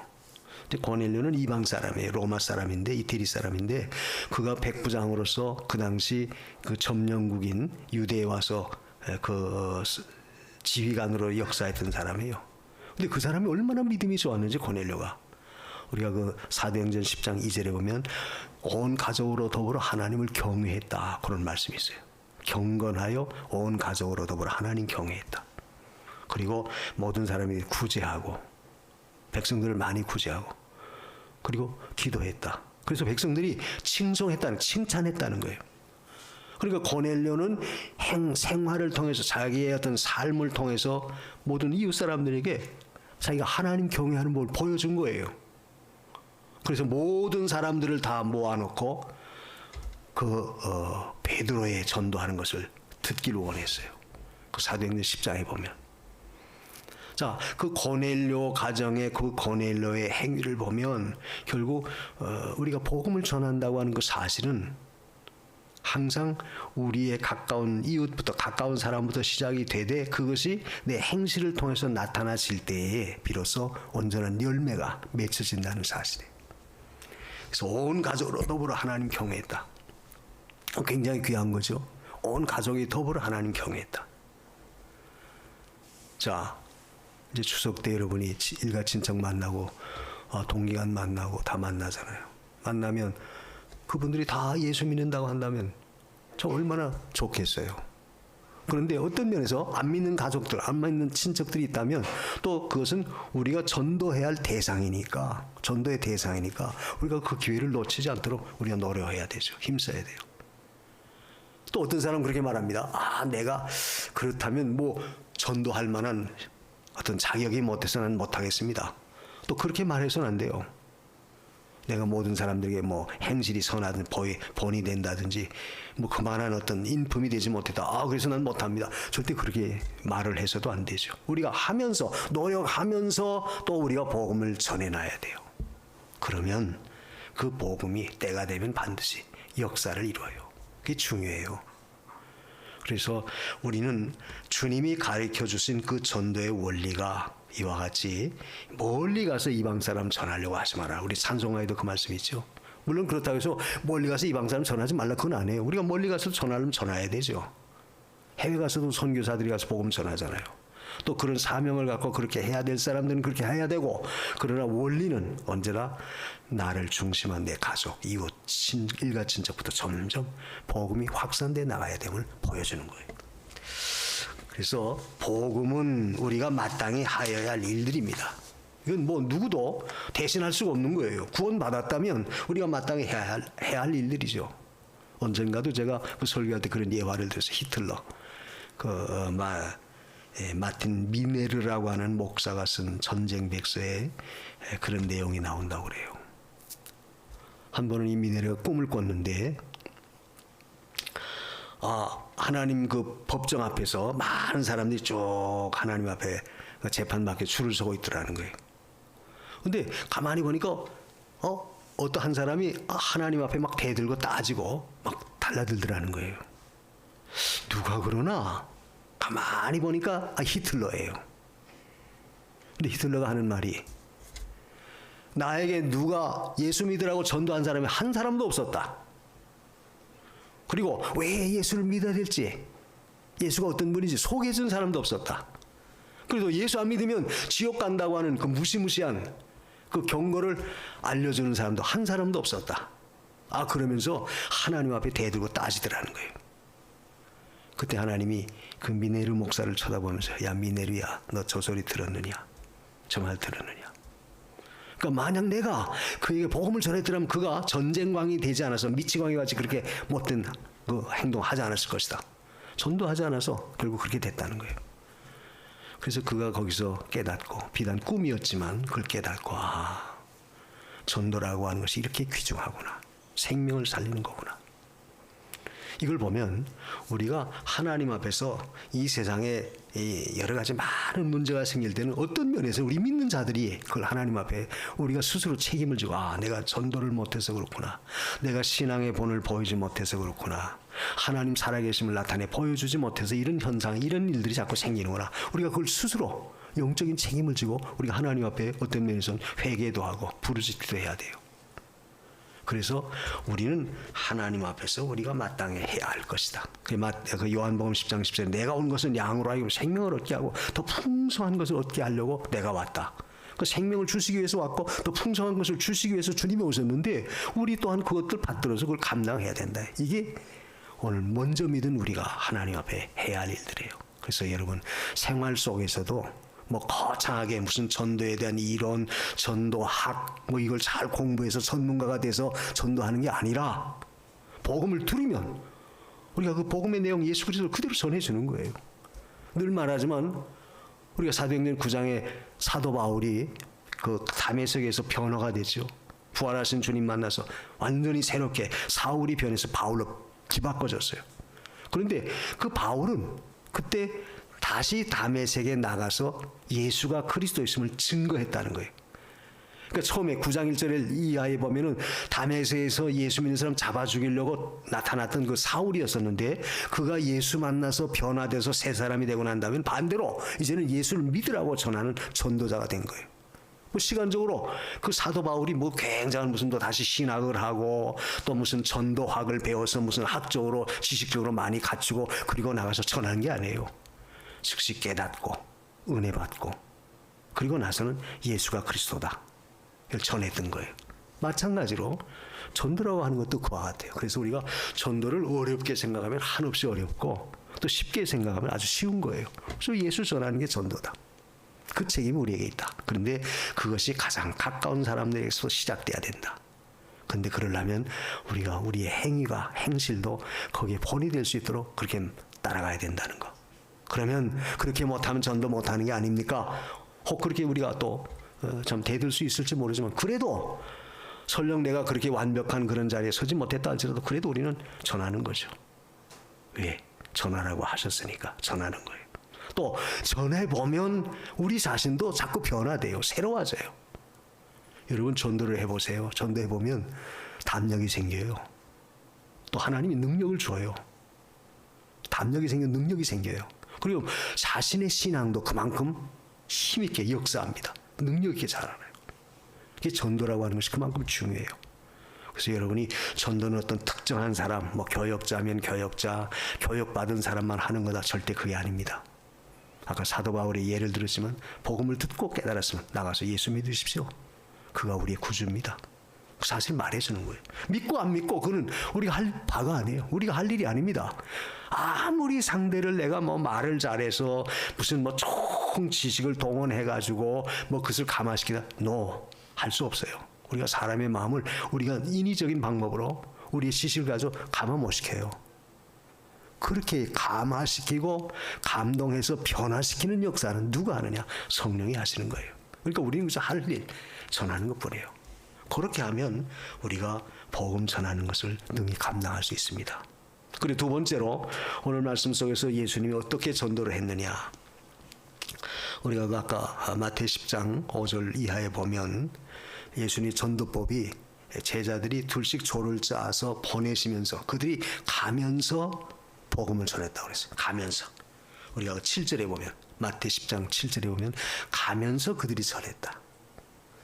근데 고넬료는 이방 사람이에요. 로마 사람인데 이태리 사람인데 그가 백부장으로서 그 당시 그 점령국인 유대에 와서 그 지휘관으로 역사했던 사람이에요. 근데 그 사람이 얼마나 믿음이 좋았는지 고넬료가 우리가 그 사도행전 10장 2절에 보면 온 가족으로 더불어 하나님을 경외했다 그런 말씀이 있어요. 경건하여 온 가족으로 더불어 하나님 경외했다. 그리고 모든 사람이 구제하고 백성들을 많이 구제하고 그리고 기도했다. 그래서 백성들이 칭찬했다는 거예요. 그러니까 고넬료는 생활을 통해서 자기의 어떤 삶을 통해서 모든 이웃 사람들에게 자기가 하나님 경외하는 법을 보여준 거예요. 그래서 모든 사람들을 다 모아놓고 베드로의 전도하는 것을 듣기를 원했어요. 그 사도행전 10장에 보면. 자, 그 고넬료 가정의 그 고넬료의 행위를 보면 결국 우리가 복음을 전한다고 하는 그 사실은 항상 우리의 가까운 이웃부터 가까운 사람부터 시작이 되되 그것이 내 행실을 통해서 나타나질 때에 비로소 온전한 열매가 맺혀진다는 사실이에요. 그래서 온 가족으로 더불어 하나님 경외했다. 굉장히 귀한 거죠. 온 가족이 더불어 하나님 경외했다. 자, 이제 추석 때 여러분이 일가 친척 만나고 동기간 만나고 다 만나잖아요. 만나면 그분들이 다 예수 믿는다고 한다면 저 얼마나 좋겠어요. 그런데 어떤 면에서 안 믿는 가족들, 안 믿는 친척들이 있다면 또 그것은 우리가 전도해야 할 대상이니까, 전도의 대상이니까 우리가 그 기회를 놓치지 않도록 우리가 노력해야 되죠. 힘써야 돼요. 또 어떤 사람은 그렇게 말합니다. 아, 내가 그렇다면 뭐 전도할 만한 어떤 자격이 못해서 난 못하겠습니다. 또 그렇게 말해서는 안 돼요. 내가 모든 사람들에게 뭐 행실이 선하든 본이 된다든지 뭐 그만한 어떤 인품이 되지 못했다. 아, 그래서 난 못합니다. 절대 그렇게 말을 해서도 안 되죠. 우리가 하면서 노력하면서 또 우리가 복음을 전해놔야 돼요. 그러면 그 복음이 때가 되면 반드시 역사를 이루어요. 그게 중요해요. 그래서 우리는 주님이 가르쳐 주신 그 전도의 원리가 이와 같이 멀리 가서 이방 사람 전하려고 하지 마라. 우리 찬송가에도 그 말씀이 있죠. 물론 그렇다고 해서 멀리 가서 이방 사람 전하지 말라 그건 아니에요. 우리가 멀리 가서 전하려면 전해야 되죠. 해외 가서도 선교사들이 가서 복음 전하잖아요. 또 그런 사명을 갖고 그렇게 해야 될 사람들은 그렇게 해야 되고, 그러나 원리는 언제나 나를 중심한 내 가족, 이웃, 일가 친척부터 점점 복음이 확산돼 나가야 됨을 보여주는 거예요. 그래서 복음은 우리가 마땅히 하여야 할 일들입니다. 이건 뭐 누구도 대신할 수가 없는 거예요. 구원받았다면 우리가 마땅히 해야 할 일들이죠. 언젠가도 제가 그 설교할 때 그런 예화를 들어서 히틀러 마틴 미네르라고 하는 목사가 쓴 전쟁 백서에 그런 내용이 나온다고 그래요. 한 번은 이 미네르가 꿈을 꿨는데 하나님 그 법정 앞에서 많은 사람들이 쭉 하나님 앞에 재판 받게 줄을 서고 있더라는 거예요. 근데 가만히 보니까 어떤 한 사람이 하나님 앞에 막 대들고 따지고 막 달라들더라는 거예요. 누가 그러나 가만히 보니까 히틀러예요. 근데 히틀러가 하는 말이, 나에게 누가 예수 믿으라고 전도한 사람이 한 사람도 없었다. 그리고 왜 예수를 믿어야 될지, 예수가 어떤 분인지 소개해준 사람도 없었다. 그래도 예수 안 믿으면 지옥 간다고 하는 그 무시무시한 그 경고를 알려주는 사람도 한 사람도 없었다. 그러면서 하나님 앞에 대들고 따지더라는 거예요. 그때 하나님이 그 미네르 목사를 쳐다보면서, 야 미네르야, 너 저 소리 들었느냐? 저 말 들었느냐? 그러니까 만약 내가 그에게 복음을 전했더라면 그가 전쟁광이 되지 않아서 미치광이 같이 그렇게 못된 그 행동하지 않았을 것이다. 전도하지 않아서 결국 그렇게 됐다는 거예요. 그래서 그가 거기서 깨닫고, 비단 꿈이었지만 그걸 깨닫고, 전도라고 하는 것이 이렇게 귀중하구나. 생명을 살리는 거구나. 이걸 보면 우리가 하나님 앞에서 이 세상에 여러 가지 많은 문제가 생길 때는 어떤 면에서 우리 믿는 자들이 그걸 하나님 앞에 우리가 스스로 책임을 지고, 내가 전도를 못해서 그렇구나, 내가 신앙의 본을 보이지 못해서 그렇구나, 하나님 살아계심을 나타내 보여주지 못해서 이런 현상, 이런 일들이 자꾸 생기는구나. 우리가 그걸 스스로 영적인 책임을 지고 우리가 하나님 앞에 어떤 면에서는 회개도 하고 부르짖기도 해야 돼요. 그래서 우리는 하나님 앞에서 우리가 마땅히 해야 할 것이다. 그 요한복음 10장 10절에 내가 온 것은 양으로 하여 생명을 얻게 하고 더 풍성한 것을 얻게 하려고 내가 왔다. 그 생명을 주시기 위해서 왔고 또 풍성한 것을 주시기 위해서 주님이 오셨는데 우리 또한 그것들 받들어서 그걸 감당해야 된다. 이게 오늘 먼저 믿은 우리가 하나님 앞에 해야 할 일들이에요. 그래서 여러분 생활 속에서도 뭐 거창하게 무슨 전도에 대한 이론, 전도학 뭐 이걸 잘 공부해서 전문가가 돼서 전도하는 게 아니라 복음을 들으면 우리가 그 복음의 내용 예수 그리스도를 그대로 전해주는 거예요. 늘 말하지만 우리가 사도행전 9장에 사도 바울이 그 다메섹에서 변화가 됐죠. 부활하신 주님 만나서 완전히 새롭게 사울이 변해서 바울로 뒤바꿔졌어요. 그런데 그 바울은 그때 다시 다메섹에 나가서 예수가 그리스도였음을 증거했다는 거예요. 그러니까 처음에 9장 1절에 이하에 보면은 다메섹에서 예수 믿는 사람 잡아 죽이려고 나타났던 그 사울이었었는데 그가 예수 만나서 변화돼서 새 사람이 되고 난 다음에 반대로 이제는 예수를 믿으라고 전하는 전도자가 된 거예요. 뭐 시간적으로 그 사도 바울이 뭐 굉장한 무슨 또 다시 신학을 하고 또 무슨 전도학을 배워서 무슨 학적으로 지식적으로 많이 갖추고 그리고 나가서 전하는 게 아니에요. 즉시 깨닫고 은혜 받고 그리고 나서는 예수가 그리스도다 이걸 전했던 거예요. 마찬가지로 전도라고 하는 것도 그와 같아요. 그래서 우리가 전도를 어렵게 생각하면 한없이 어렵고 또 쉽게 생각하면 아주 쉬운 거예요. 그래서 예수 전하는 게 전도다. 그 책임이 우리에게 있다. 그런데 그것이 가장 가까운 사람들에게서 시작돼야 된다. 근데 그러려면 우리가 우리의 행위가 행실도 거기에 본이 될 수 있도록 그렇게 따라가야 된다는 거. 그러면 그렇게 못하면 전도 못하는 게 아닙니까? 혹 그렇게 우리가 또 참 대들 수 있을지 모르지만 그래도 설령 내가 그렇게 완벽한 그런 자리에 서지 못했다 할지라도 그래도 우리는 전하는 거죠. 왜? 전하라고 하셨으니까 전하는 거예요. 또 전해보면 우리 자신도 자꾸 변화돼요. 새로워져요. 여러분 전도를 해보세요. 전도해보면 담력이 생겨요. 또 하나님이 능력을 줘요. 담력이 생겨 능력이 생겨요. 그리고 자신의 신앙도 그만큼 힘있게 역사합니다. 능력 있게 자라나요. 그게 전도라고 하는 것이 그만큼 중요해요. 그래서 여러분이 전도는 어떤 특정한 사람, 뭐 교역자면 교역자, 교육받은 사람만 하는 거다. 절대 그게 아닙니다. 아까 사도 바울의 예를 들었지만 복음을 듣고 깨달았으면 나가서 예수 믿으십시오. 그가 우리의 구주입니다. 사실 말해주는 거예요. 믿고 안 믿고 그는 우리가 할 바가 아니에요. 우리가 할 일이 아닙니다. 아무리 상대를 내가 뭐 말을 잘해서 무슨 뭐 총 지식을 동원해가지고 뭐 그것을 감화시키다. No, 할 수 없어요. 우리가 사람의 마음을 우리가 인위적인 방법으로 우리의 지식을 가지고 감화 못 시켜요. 그렇게 감화시키고 감동해서 변화시키는 역사는 누가 하느냐? 성령이 하시는 거예요. 그러니까 우리는 그저 할 일 전하는 것뿐이에요. 그렇게 하면 우리가 복음 전하는 것을 능히 감당할 수 있습니다. 그리고 두 번째로 오늘 말씀 속에서 예수님이 어떻게 전도를 했느냐. 우리가 아까 마태 10장 5절 이하에 보면 예수님 전도법이 제자들이 둘씩 조를 짜서 보내시면서 그들이 가면서 복음을 전했다고 그랬어요. 가면서. 우리가 7절에 보면 마태 10장 7절에 보면 가면서 그들이 전했다.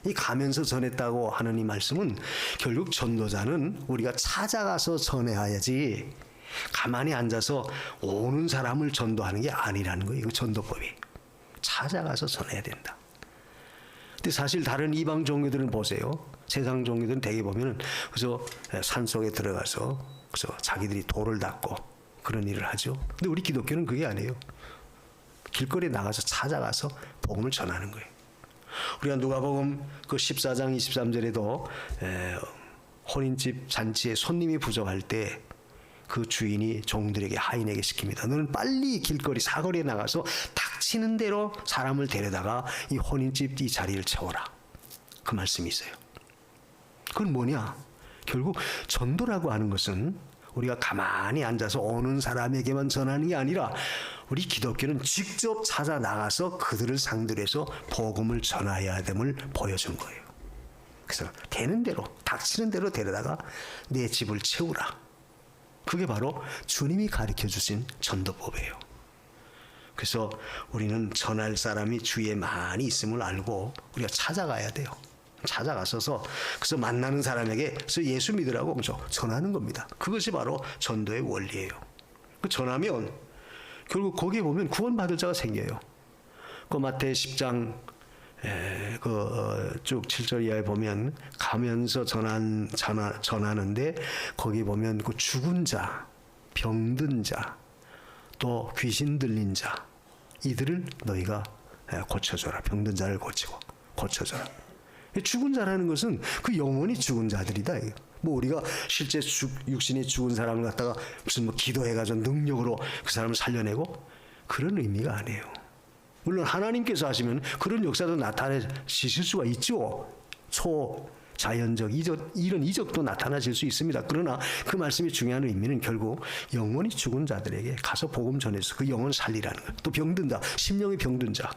이 가면서 전했다고 하는 이 말씀은 결국 전도자는 우리가 찾아가서 전해야지 가만히 앉아서 오는 사람을 전도하는 게 아니라는 거예요. 이거 전도법이. 찾아가서 전해야 된다. 근데 사실 다른 이방 종교들은 보세요. 세상 종교들은 대개 보면은 그래서 산속에 들어가서 그래서 자기들이 돌을 닦고 그런 일을 하죠. 근데 우리 기독교는 그게 아니에요. 길거리에 나가서 찾아가서 복음을 전하는 거예요. 우리가 누가복음 그 14장 23절에도 혼인집 잔치에 손님이 부족할 때 그 주인이 종들에게 하인에게 시킵니다. 너는 빨리 길거리 사거리에 나가서 닥치는 대로 사람을 데려다가 이 혼인집 이 자리를 채워라. 그 말씀이 있어요. 그건 뭐냐? 결국 전도라고 하는 것은 우리가 가만히 앉아서 오는 사람에게만 전하는 게 아니라 우리 기독교는 직접 찾아 나가서 그들을 상대로 해서 복음을 전해야 됨을 보여준 거예요. 그래서 되는 대로 닥치는 대로 데려다가 내 집을 채우라. 그게 바로 주님이 가르쳐 주신 전도법이에요. 그래서 우리는 전할 사람이 주위에 많이 있음을 알고 우리가 찾아가야 돼요. 찾아가서서 그래서 만나는 사람에게 그래서 예수 믿으라고 그죠? 전하는 겁니다. 그것이 바로 전도의 원리예요. 그 전하면 결국 거기에 보면 구원받을 자가 생겨요. 그 마태 10장 쭉 7절 이하에 보면 가면서 전하는데 거기 보면 그 죽은 자, 병든 자, 또 귀신 들린 자 이들을 너희가 고쳐줘라. 병든 자를 고쳐줘라. 죽은 자라는 것은 그 영혼이 죽은 자들이다. 뭐 우리가 실제 육신이 죽은 사람을 갖다가 무슨 뭐 기도해가지고 능력으로 그 사람을 살려내고 그런 의미가 아니에요. 물론 하나님께서 하시면 그런 역사도 나타내실 수가 있죠. 초자연적 이런 이적도 나타나실 수 있습니다. 그러나 그 말씀이 중요한 의미는 결국 영혼이 죽은 자들에게 가서 복음 전해서 그 영혼을 살리라는 거예요. 또 병든 자, 심령이 병든 자,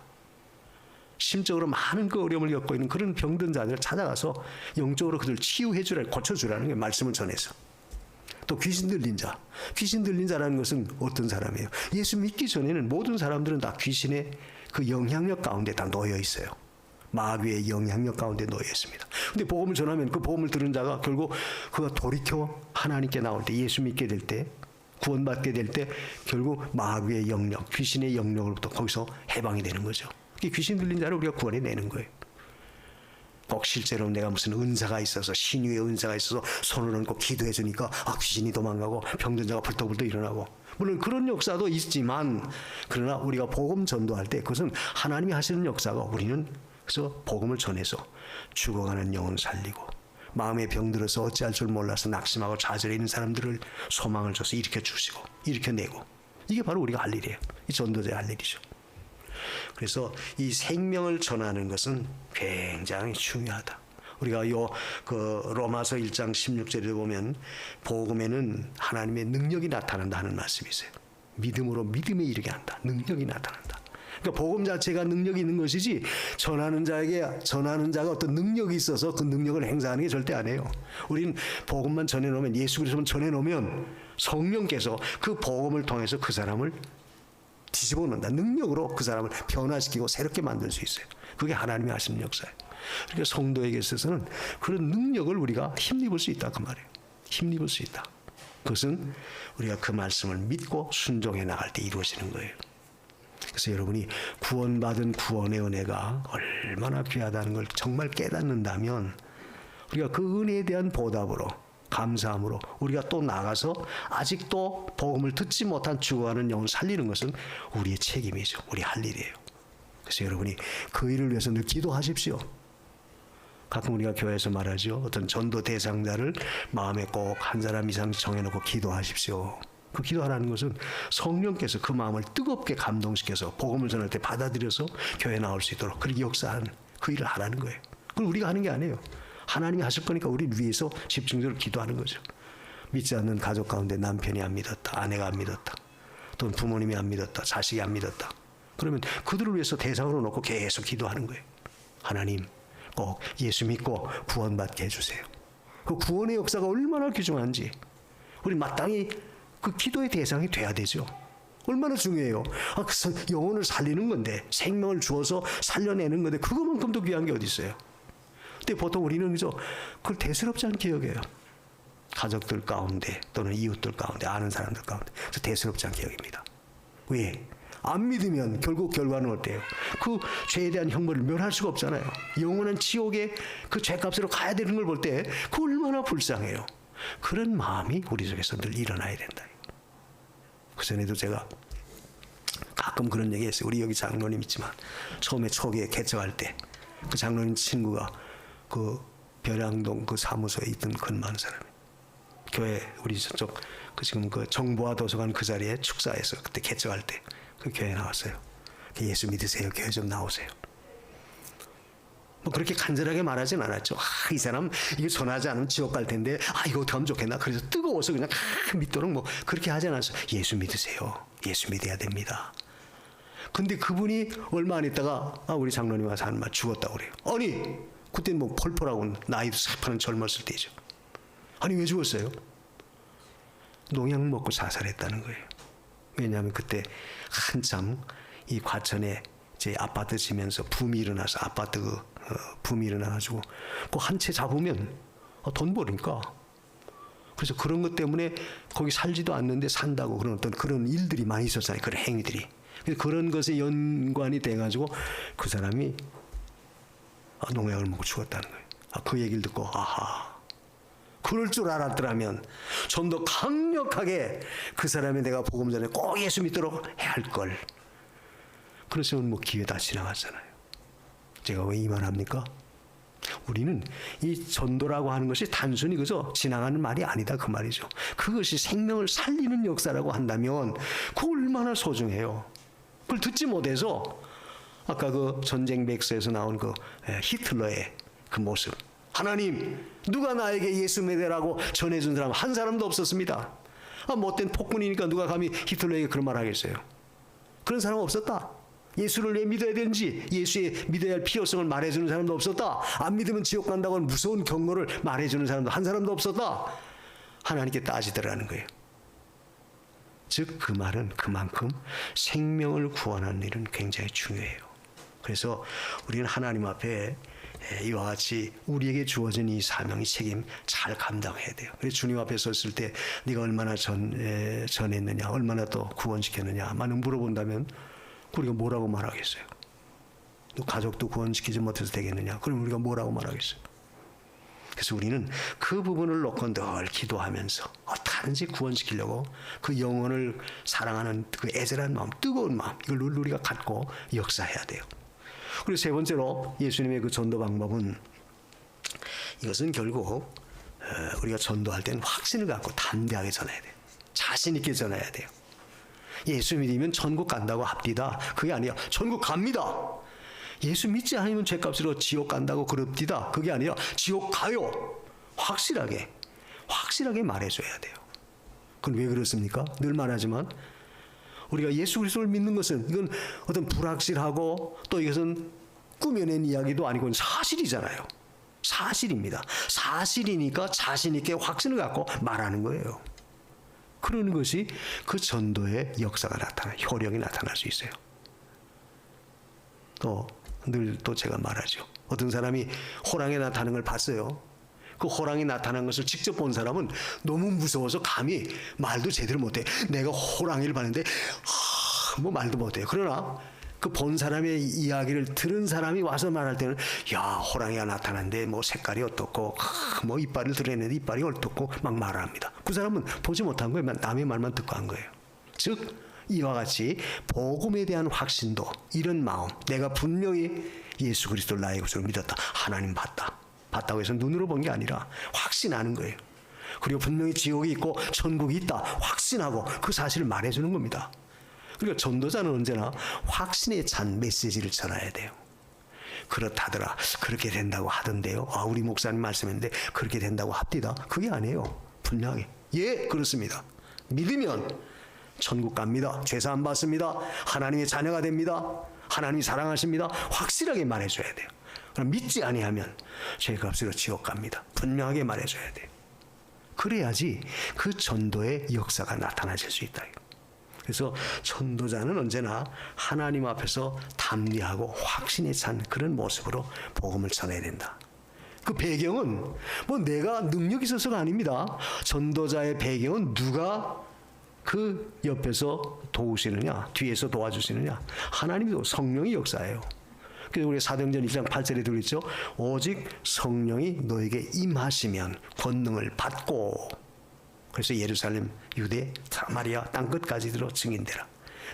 심적으로 많은 그 어려움을 겪고 있는 그런 병든 자들을 찾아가서 영적으로 그들을 치유해주라, 고쳐주라는 게 말씀을 전해서. 또 귀신 들린 자. 귀신 들린 자라는 것은 어떤 사람이에요? 예수 믿기 전에는 모든 사람들은 다 귀신의 그 영향력 가운데 다 놓여 있어요. 마귀의 영향력 가운데 놓여 있습니다. 근데 복음을 전하면 그 복음을 들은 자가 결국 그가 돌이켜 하나님께 나올 때 예수 믿게 될 때 구원받게 될 때 결국 마귀의 영역, 귀신의 영역으로부터 거기서 해방이 되는 거죠. 귀신 들린 자를 우리가 구원해내는 거예요. 꼭 실제로 내가 무슨 은사가 있어서 신유의 은사가 있어서 손을 얹고 기도해 주니까 귀신이 도망가고 병든 자가 벌떡벌떡 일어나고 물론 그런 역사도 있지만 그러나 우리가 복음 전도할 때 그것은 하나님이 하시는 역사가 우리는 그래서 복음을 전해서 죽어가는 영혼을 살리고 마음에 병들어서 어찌할 줄 몰라서 낙심하고 좌절해 있는 사람들을 소망을 줘서 일으켜 주시고 일으켜내고, 이게 바로 우리가 할 일이에요. 이 전도자의 할 일이죠. 그래서 이 생명을 전하는 것은 굉장히 중요하다. 우리가 로마서 1장 16절에 보면 복음에는 하나님의 능력이 나타난다 하는 말씀이 있어요. 믿음으로 믿음에 이르게 한다. 능력이 나타난다. 그러니까 복음 자체가 능력이 있는 것이지, 전하는 자가 어떤 능력이 있어서 그 능력을 행사하는 게 절대 아니에요. 우리는 복음만 전해놓으면, 예수 그리스도만 전해놓으면 성령께서 그 복음을 통해서 그 사람을 뒤집어 놓는다. 능력으로 그 사람을 변화시키고 새롭게 만들 수 있어요. 그게 하나님이 하시는 역사예요. 그러니까 성도에게 있어서는 그런 능력을 우리가 힘입을 수 있다 그 말이에요. 힘입을 수 있다. 그것은 우리가 그 말씀을 믿고 순종해 나갈 때 이루어지는 거예요. 그래서 여러분이 구원받은 구원의 은혜가 얼마나 귀하다는 걸 정말 깨닫는다면, 우리가 그 은혜에 대한 보답으로, 감사함으로 우리가 또 나가서 아직도 복음을 듣지 못한 죽어가는 영을 살리는 것은 우리의 책임이죠. 우리 할 일이에요. 그래서 여러분이 그 일을 위해서 늘 기도하십시오. 가끔 우리가 교회에서 말하죠. 어떤 전도 대상자를 마음에 꼭 한 사람 이상 정해놓고 기도하십시오. 그 기도하라는 것은 성령께서 그 마음을 뜨겁게 감동시켜서 복음을 전할 때 받아들여서 교회에 나올 수 있도록 그렇게 역사하는 그 일을 하라는 거예요. 그걸 우리가 하는 게 아니에요. 하나님이 하실 거니까 우리를 위해서 집중적으로 기도하는 거죠. 믿지 않는 가족 가운데 남편이 안 믿었다, 아내가 안 믿었다, 또는 부모님이 안 믿었다, 자식이 안 믿었다. 그러면 그들을 위해서 대상으로 놓고 계속 기도하는 거예요. 하나님, 꼭 예수 믿고 구원받게 해주세요. 그 구원의 역사가 얼마나 귀중한지 우리 마땅히 그 기도의 대상이 돼야 되죠. 얼마나 중요해요. 영혼을 살리는 건데, 생명을 주어서 살려내는 건데, 그것만큼도 귀한 게 어디 있어요. 근데 보통 우리는 그걸 대수롭지 않게 여겨요. 가족들 가운데 또는 이웃들 가운데, 아는 사람들 가운데. 그래서 대수롭지 않게 여깁니다. 왜? 안 믿으면 결국 결과는 어때요? 그 죄에 대한 형벌을 면할 수가 없잖아요. 영원한 지옥에 그 죄값으로 가야 되는 걸 볼 때 그 얼마나 불쌍해요. 그런 마음이 우리 속에서 늘 일어나야 된다. 그전에도 제가 가끔 그런 얘기 했어요. 우리 여기 장로님 있지만 처음에 초기에 개척할 때 그 장로님 친구가 그 벼량동 그 사무소에 있던 근무하는 사람이, 교회 우리 저쪽 지금 그 정보화 도서관 그 자리에 축사해서 그때 개척할 때 그 교회에 나왔어요. 예수 믿으세요. 교회 좀 나오세요. 뭐 그렇게 간절하게 말하진 않았죠. 이 사람 이거 전하지 않으면 지옥 갈 텐데, 이거 어떻게 하면 좋겠나. 그래서 뜨거워서 그냥 믿도록 뭐 그렇게 하진 않았어요. 예수 믿으세요. 예수 믿어야 됩니다. 근데 그분이 얼마 안 있다가 우리 장로님 와서 하는 말, 죽었다고 그래요. 아니 그때 뭐 펄펄하고 나이도 새파란 젊었을 때죠. 아니 왜 죽었어요? 농약 먹고 자살했다는 거예요. 왜냐하면 그때 한참 이 과천에 제 아파트 지면서 붐이 일어나서, 아파트 붐이 일어나가지고 그 한 채 잡으면 돈 버니까, 그래서 그런 것 때문에 거기 살지도 않는데 산다고 그런 어떤 그런 일들이 많이 있었잖아요. 그런 행위들이. 그래서 그런 것에 연관이 돼가지고 그 사람이 농약을 먹고 죽었다는 거예요. 그 얘기를 듣고 그럴 줄 알았더라면 좀 더 강력하게 그 사람이 내가 복음 전에 꼭 예수 믿도록 해야 할 걸. 그래서 뭐 기회 다 지나갔잖아요. 제가 왜 이 말 합니까? 우리는 이 전도라고 하는 것이 단순히 그저 지나가는 말이 아니다 그 말이죠. 그것이 생명을 살리는 역사라고 한다면 그 얼마나 소중해요. 그걸 듣지 못해서 아까 그 전쟁 백서에서 나온 그 히틀러의 그 모습, 하나님 누가 나에게 예수 믿으라고 전해준 사람 한 사람도 없었습니다. 못된 폭군이니까 누가 감히 히틀러에게 그런 말 하겠어요. 그런 사람 없었다. 예수를 왜 믿어야 되는지, 예수의 믿어야 할 필요성을 말해주는 사람도 없었다. 안 믿으면 지옥 간다고 하는 무서운 경고를 말해주는 사람도 한 사람도 없었다. 하나님께 따지더라는 거예요. 즉 그 말은 그만큼 생명을 구원하는 일은 굉장히 중요해요. 그래서 우리는 하나님 앞에 이와 같이 우리에게 주어진 이 사명의 책임 잘 감당해야 돼요. 그래서 주님 앞에 섰을 때 네가 얼마나 전했느냐, 얼마나 또 구원시켰느냐 많은 물어본다면 우리가 뭐라고 말하겠어요? 너 가족도 구원시키지 못해서 되겠느냐? 그럼 우리가 뭐라고 말하겠어요? 그래서 우리는 그 부분을 놓고 늘 기도하면서 어떻게든지 구원시키려고 그 영혼을 사랑하는 그 애절한 마음, 뜨거운 마음, 이걸 늘 우리가 갖고 역사해야 돼요. 그리고 세 번째로 예수님의 그 전도 방법은 이것은 결국 우리가 전도할 때는 확신을 갖고 담대하게 전해야 돼요. 자신 있게 전해야 돼요. 예수 믿으면 천국 간다고 합디다. 그게 아니야. 천국 갑니다. 예수 믿지 않으면 죄값으로 지옥 간다고 그럽디다. 그게 아니라 지옥 가요. 확실하게 말해줘야 돼요. 그건 왜 그렇습니까? 늘 말하지만 우리가 예수 그리스도를 믿는 것은 이건 어떤 불확실하고 또 이것은 꾸며낸 이야기도 아니고 사실이잖아요. 사실입니다. 사실이니까 자신 있게 확신을 갖고 말하는 거예요. 그러는 것이 그 전도의 역사가 효력이 나타날 수 있어요. 또 늘 또 제가 말하죠. 어떤 사람이 호랑이 나타나는 걸 봤어요. 그 호랑이 나타난 것을 직접 본 사람은 너무 무서워서 감히 말도 제대로 못해. 내가 호랑이를 봤는데 뭐 말도 못해요. 그러나 그 본 사람의 이야기를 들은 사람이 와서 말할 때는 야, 호랑이가 나타났는데 뭐 색깔이 어떻고 뭐 이빨을 드러냈는데 이빨이 어떻고 막 말합니다. 그 사람은 보지 못한 거예요. 남의 말만 듣고 한 거예요. 즉 이와 같이 복음에 대한 확신도 이런 마음, 내가 분명히 예수 그리스도를 나의 구주로 믿었다. 하나님 봤다고 해서 눈으로 본 게 아니라 확신하는 거예요. 그리고 분명히 지옥이 있고 천국이 있다 확신하고 그 사실을 말해주는 겁니다. 그러니까 전도자는 언제나 확신에 찬 메시지를 전해야 돼요. 그렇다더라, 그렇게 된다고 하던데요, 우리 목사님 말씀인데 그렇게 된다고 합디다. 그게 아니에요. 분명히 예 그렇습니다. 믿으면 천국 갑니다. 죄사함 받습니다. 하나님의 자녀가 됩니다. 하나님이 사랑하십니다. 확실하게 말해줘야 돼요. 그럼 믿지 아니하면 죄값으로 지옥 갑니다. 분명하게 말해줘야 돼요. 그래야지 그 전도의 역사가 나타나질 수 있다. 그래서 전도자는 언제나 하나님 앞에서 담대하고 확신에 찬 그런 모습으로 복음을 전해야 된다. 그 배경은 뭐 내가 능력이 있어서가 아닙니다. 전도자의 배경은 누가 그 옆에서 도우시느냐, 뒤에서 도와주시느냐, 하나님도 성령이 역사예요. 그래서 우리 사도행전 1장 8절에 들어있죠. 오직 성령이 너에게 임하시면 권능을 받고, 그래서 예루살렘, 유대, 사마리아 땅끝까지 들어 증인되라.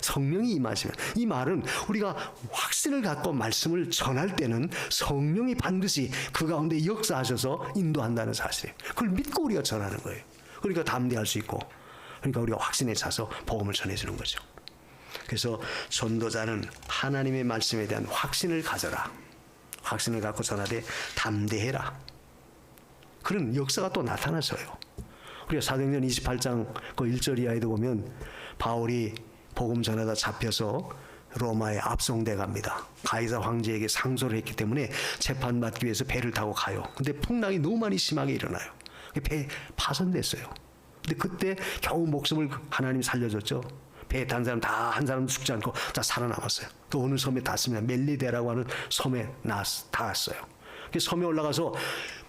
성령이 임하시면, 이 말은 우리가 확신을 갖고 말씀을 전할 때는 성령이 반드시 그 가운데 역사하셔서 인도한다는 사실이에요. 그걸 믿고 우리가 전하는 거예요. 그러니까 담대할 수 있고, 그러니까 우리가 확신에 차서 복음을 전해주는 거죠. 그래서 전도자는 하나님의 말씀에 대한 확신을 가져라. 확신을 갖고 전하되 담대해라. 그런 역사가 또 나타나서요. 우리가 사도행전 28장 그 1절 이하에도 보면 바울이 복음 전하다 잡혀서 로마에 압송돼 갑니다. 가이사 황제에게 상소를 했기 때문에 재판받기 위해서 배를 타고 가요. 근데 풍랑이 너무 많이 심하게 일어나요. 배 파손됐어요. 근데 그때 겨우 목숨을 하나님 살려줬죠. 배에 탄 사람 다 한 사람 죽지 않고 다 살아남았어요. 또 어느 섬에 닿습니다. 멜리데라고 하는 섬에 닿았어요. 그 섬에 올라가서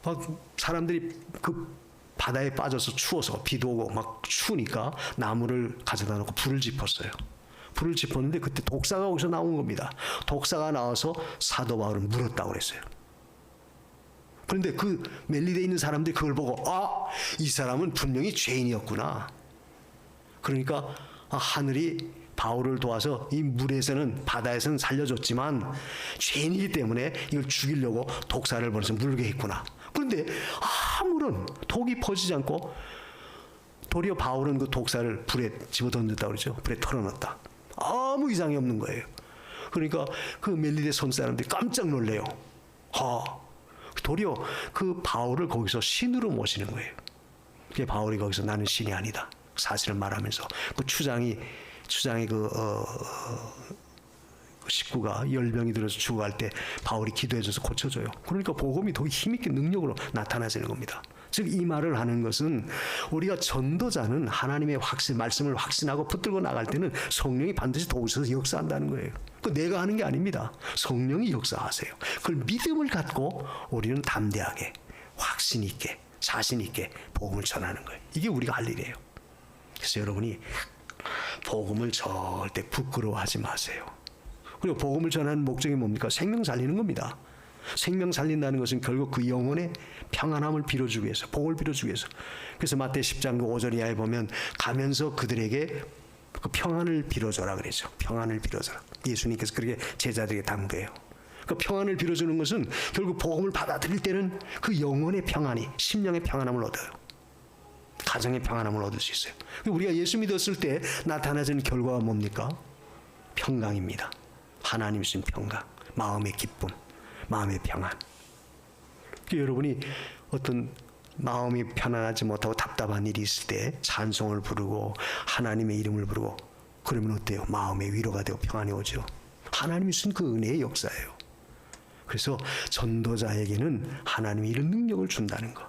막 사람들이 그 바다에 빠져서 추워서 비도 오고 막 추우니까 나무를 가져다 놓고 불을 지폈어요. 불을 지폈는데 그때 독사가 거기서 나온 겁니다. 독사가 나와서 사도 바울을 물었다고 그랬어요. 그런데 그 멜리데에 있는 사람들이 그걸 보고 이 사람은 분명히 죄인이었구나. 그러니까 하늘이 바울을 도와서 이 물에서는 바다에서는 살려줬지만 죄인이기 때문에 이걸 죽이려고 독사를 보내서 물게 했구나. 그런데 아무런 독이 퍼지지 않고 도리어 바울은 그 독사를 불에 집어던졌다고 그러죠. 불에 털어넣었다. 아무 이상이 없는 거예요. 그러니까 그 멜리데 손 사람들이 깜짝 놀래요. 도리어 그 바울을 거기서 신으로 모시는 거예요. 그게 바울이 거기서 나는 신이 아니다 사실을 말하면서 그 추장이 그 식구가 열병이 들어서 죽어갈 때 바울이 기도해줘서 고쳐줘요. 그러니까 복음이 더 힘있게 능력으로 나타나지는 겁니다. 즉 이 말을 하는 것은 우리가 전도자는 하나님의 말씀을 확신하고 붙들고 나갈 때는 성령이 반드시 도우셔서 역사한다는 거예요. 그 내가 하는 게 아닙니다. 성령이 역사하세요. 그걸 믿음을 갖고 우리는 담대하게 확신 있게 자신 있게 복음을 전하는 거예요. 이게 우리가 할 일이에요. 그래서 여러분이 복음을 절대 부끄러워하지 마세요. 그리고 복음을 전하는 목적이 뭡니까? 생명 살리는 겁니다. 생명 살린다는 것은 결국 그 영혼의 평안함을 빌어주기 위해서, 복을 빌어주기 위해서. 그래서 마태 10장 5절 이하에 보면 가면서 그들에게 그 평안을 빌어줘라 그랬죠. 평안을 빌어줘라. 예수님께서 그렇게 제자들에게 당부해요. 그 평안을 빌어주는 것은 결국 복음을 받아들일 때는 그 영혼의 평안이, 심령의 평안함을 얻어요. 가정의 평안함을 얻을 수 있어요. 우리가 예수 믿었을 때 나타나는 결과가 뭡니까? 평강입니다. 하나님 주신 평강, 마음의 기쁨, 마음의 평안. 여러분이 어떤 마음이 편안하지 못하고 답답한 일이 있을 때 찬송을 부르고 하나님의 이름을 부르고 그러면 어때요? 마음의 위로가 되고 평안이 오죠. 하나님이 주신 그 은혜의 역사예요. 그래서 전도자에게는 하나님이 이런 능력을 준다는 거.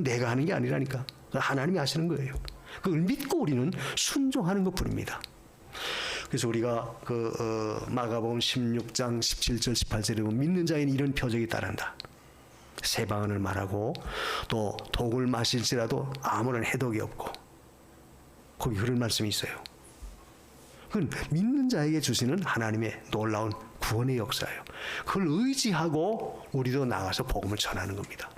내가 하는 게 아니라니까. 하나님이 하시는 거예요. 그걸 믿고 우리는 순종하는 것뿐입니다. 그래서 우리가 마가복음 16장 17절 18절에 보면 믿는 자에는 이런 표적이 따른다. 새 방언을 말하고 또 독을 마실지라도 아무런 해독이 없고, 거기 그런 말씀이 있어요. 그건 믿는 자에게 주시는 하나님의 놀라운 구원의 역사예요. 그걸 의지하고 우리도 나가서 복음을 전하는 겁니다.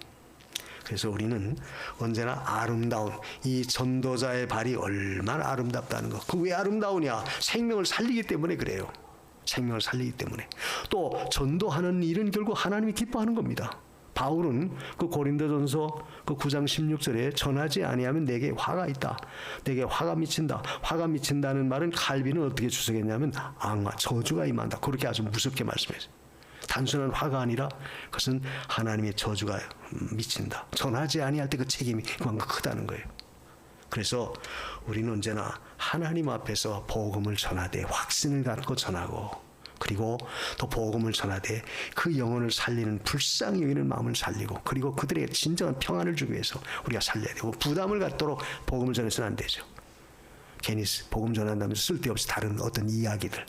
그래서 우리는 언제나 아름다운 이 전도자의 발이 얼마나 아름답다는 것. 그 왜 아름다우냐? 생명을 살리기 때문에 그래요. 생명을 살리기 때문에. 또 전도하는 일은 결국 하나님이 기뻐하는 겁니다. 바울은 그 고린도전서 그 9장 16절에 전하지 아니하면 내게 화가 있다. 내게 화가 미친다. 화가 미친다는 말은 칼빈은 어떻게 주석했냐면 악마, 저주가 임한다. 그렇게 아주 무섭게 말씀했어요. 단순한 화가 아니라 그것은 하나님의 저주가 미친다. 전하지 아니할 때 그 책임이 그만큼 크다는 거예요. 그래서 우리는 언제나 하나님 앞에서 복음을 전하되 확신을 갖고 전하고, 그리고 또 복음을 전하되 그 영혼을 살리는 불쌍히 여기는 마음을 살리고, 그리고 그들에게 진정한 평안을 주기 위해서 우리가 살려야 되고, 부담을 갖도록 복음을 전해서는 안 되죠. 괜히 복음 전한다면서 쓸데없이 다른 어떤 이야기들,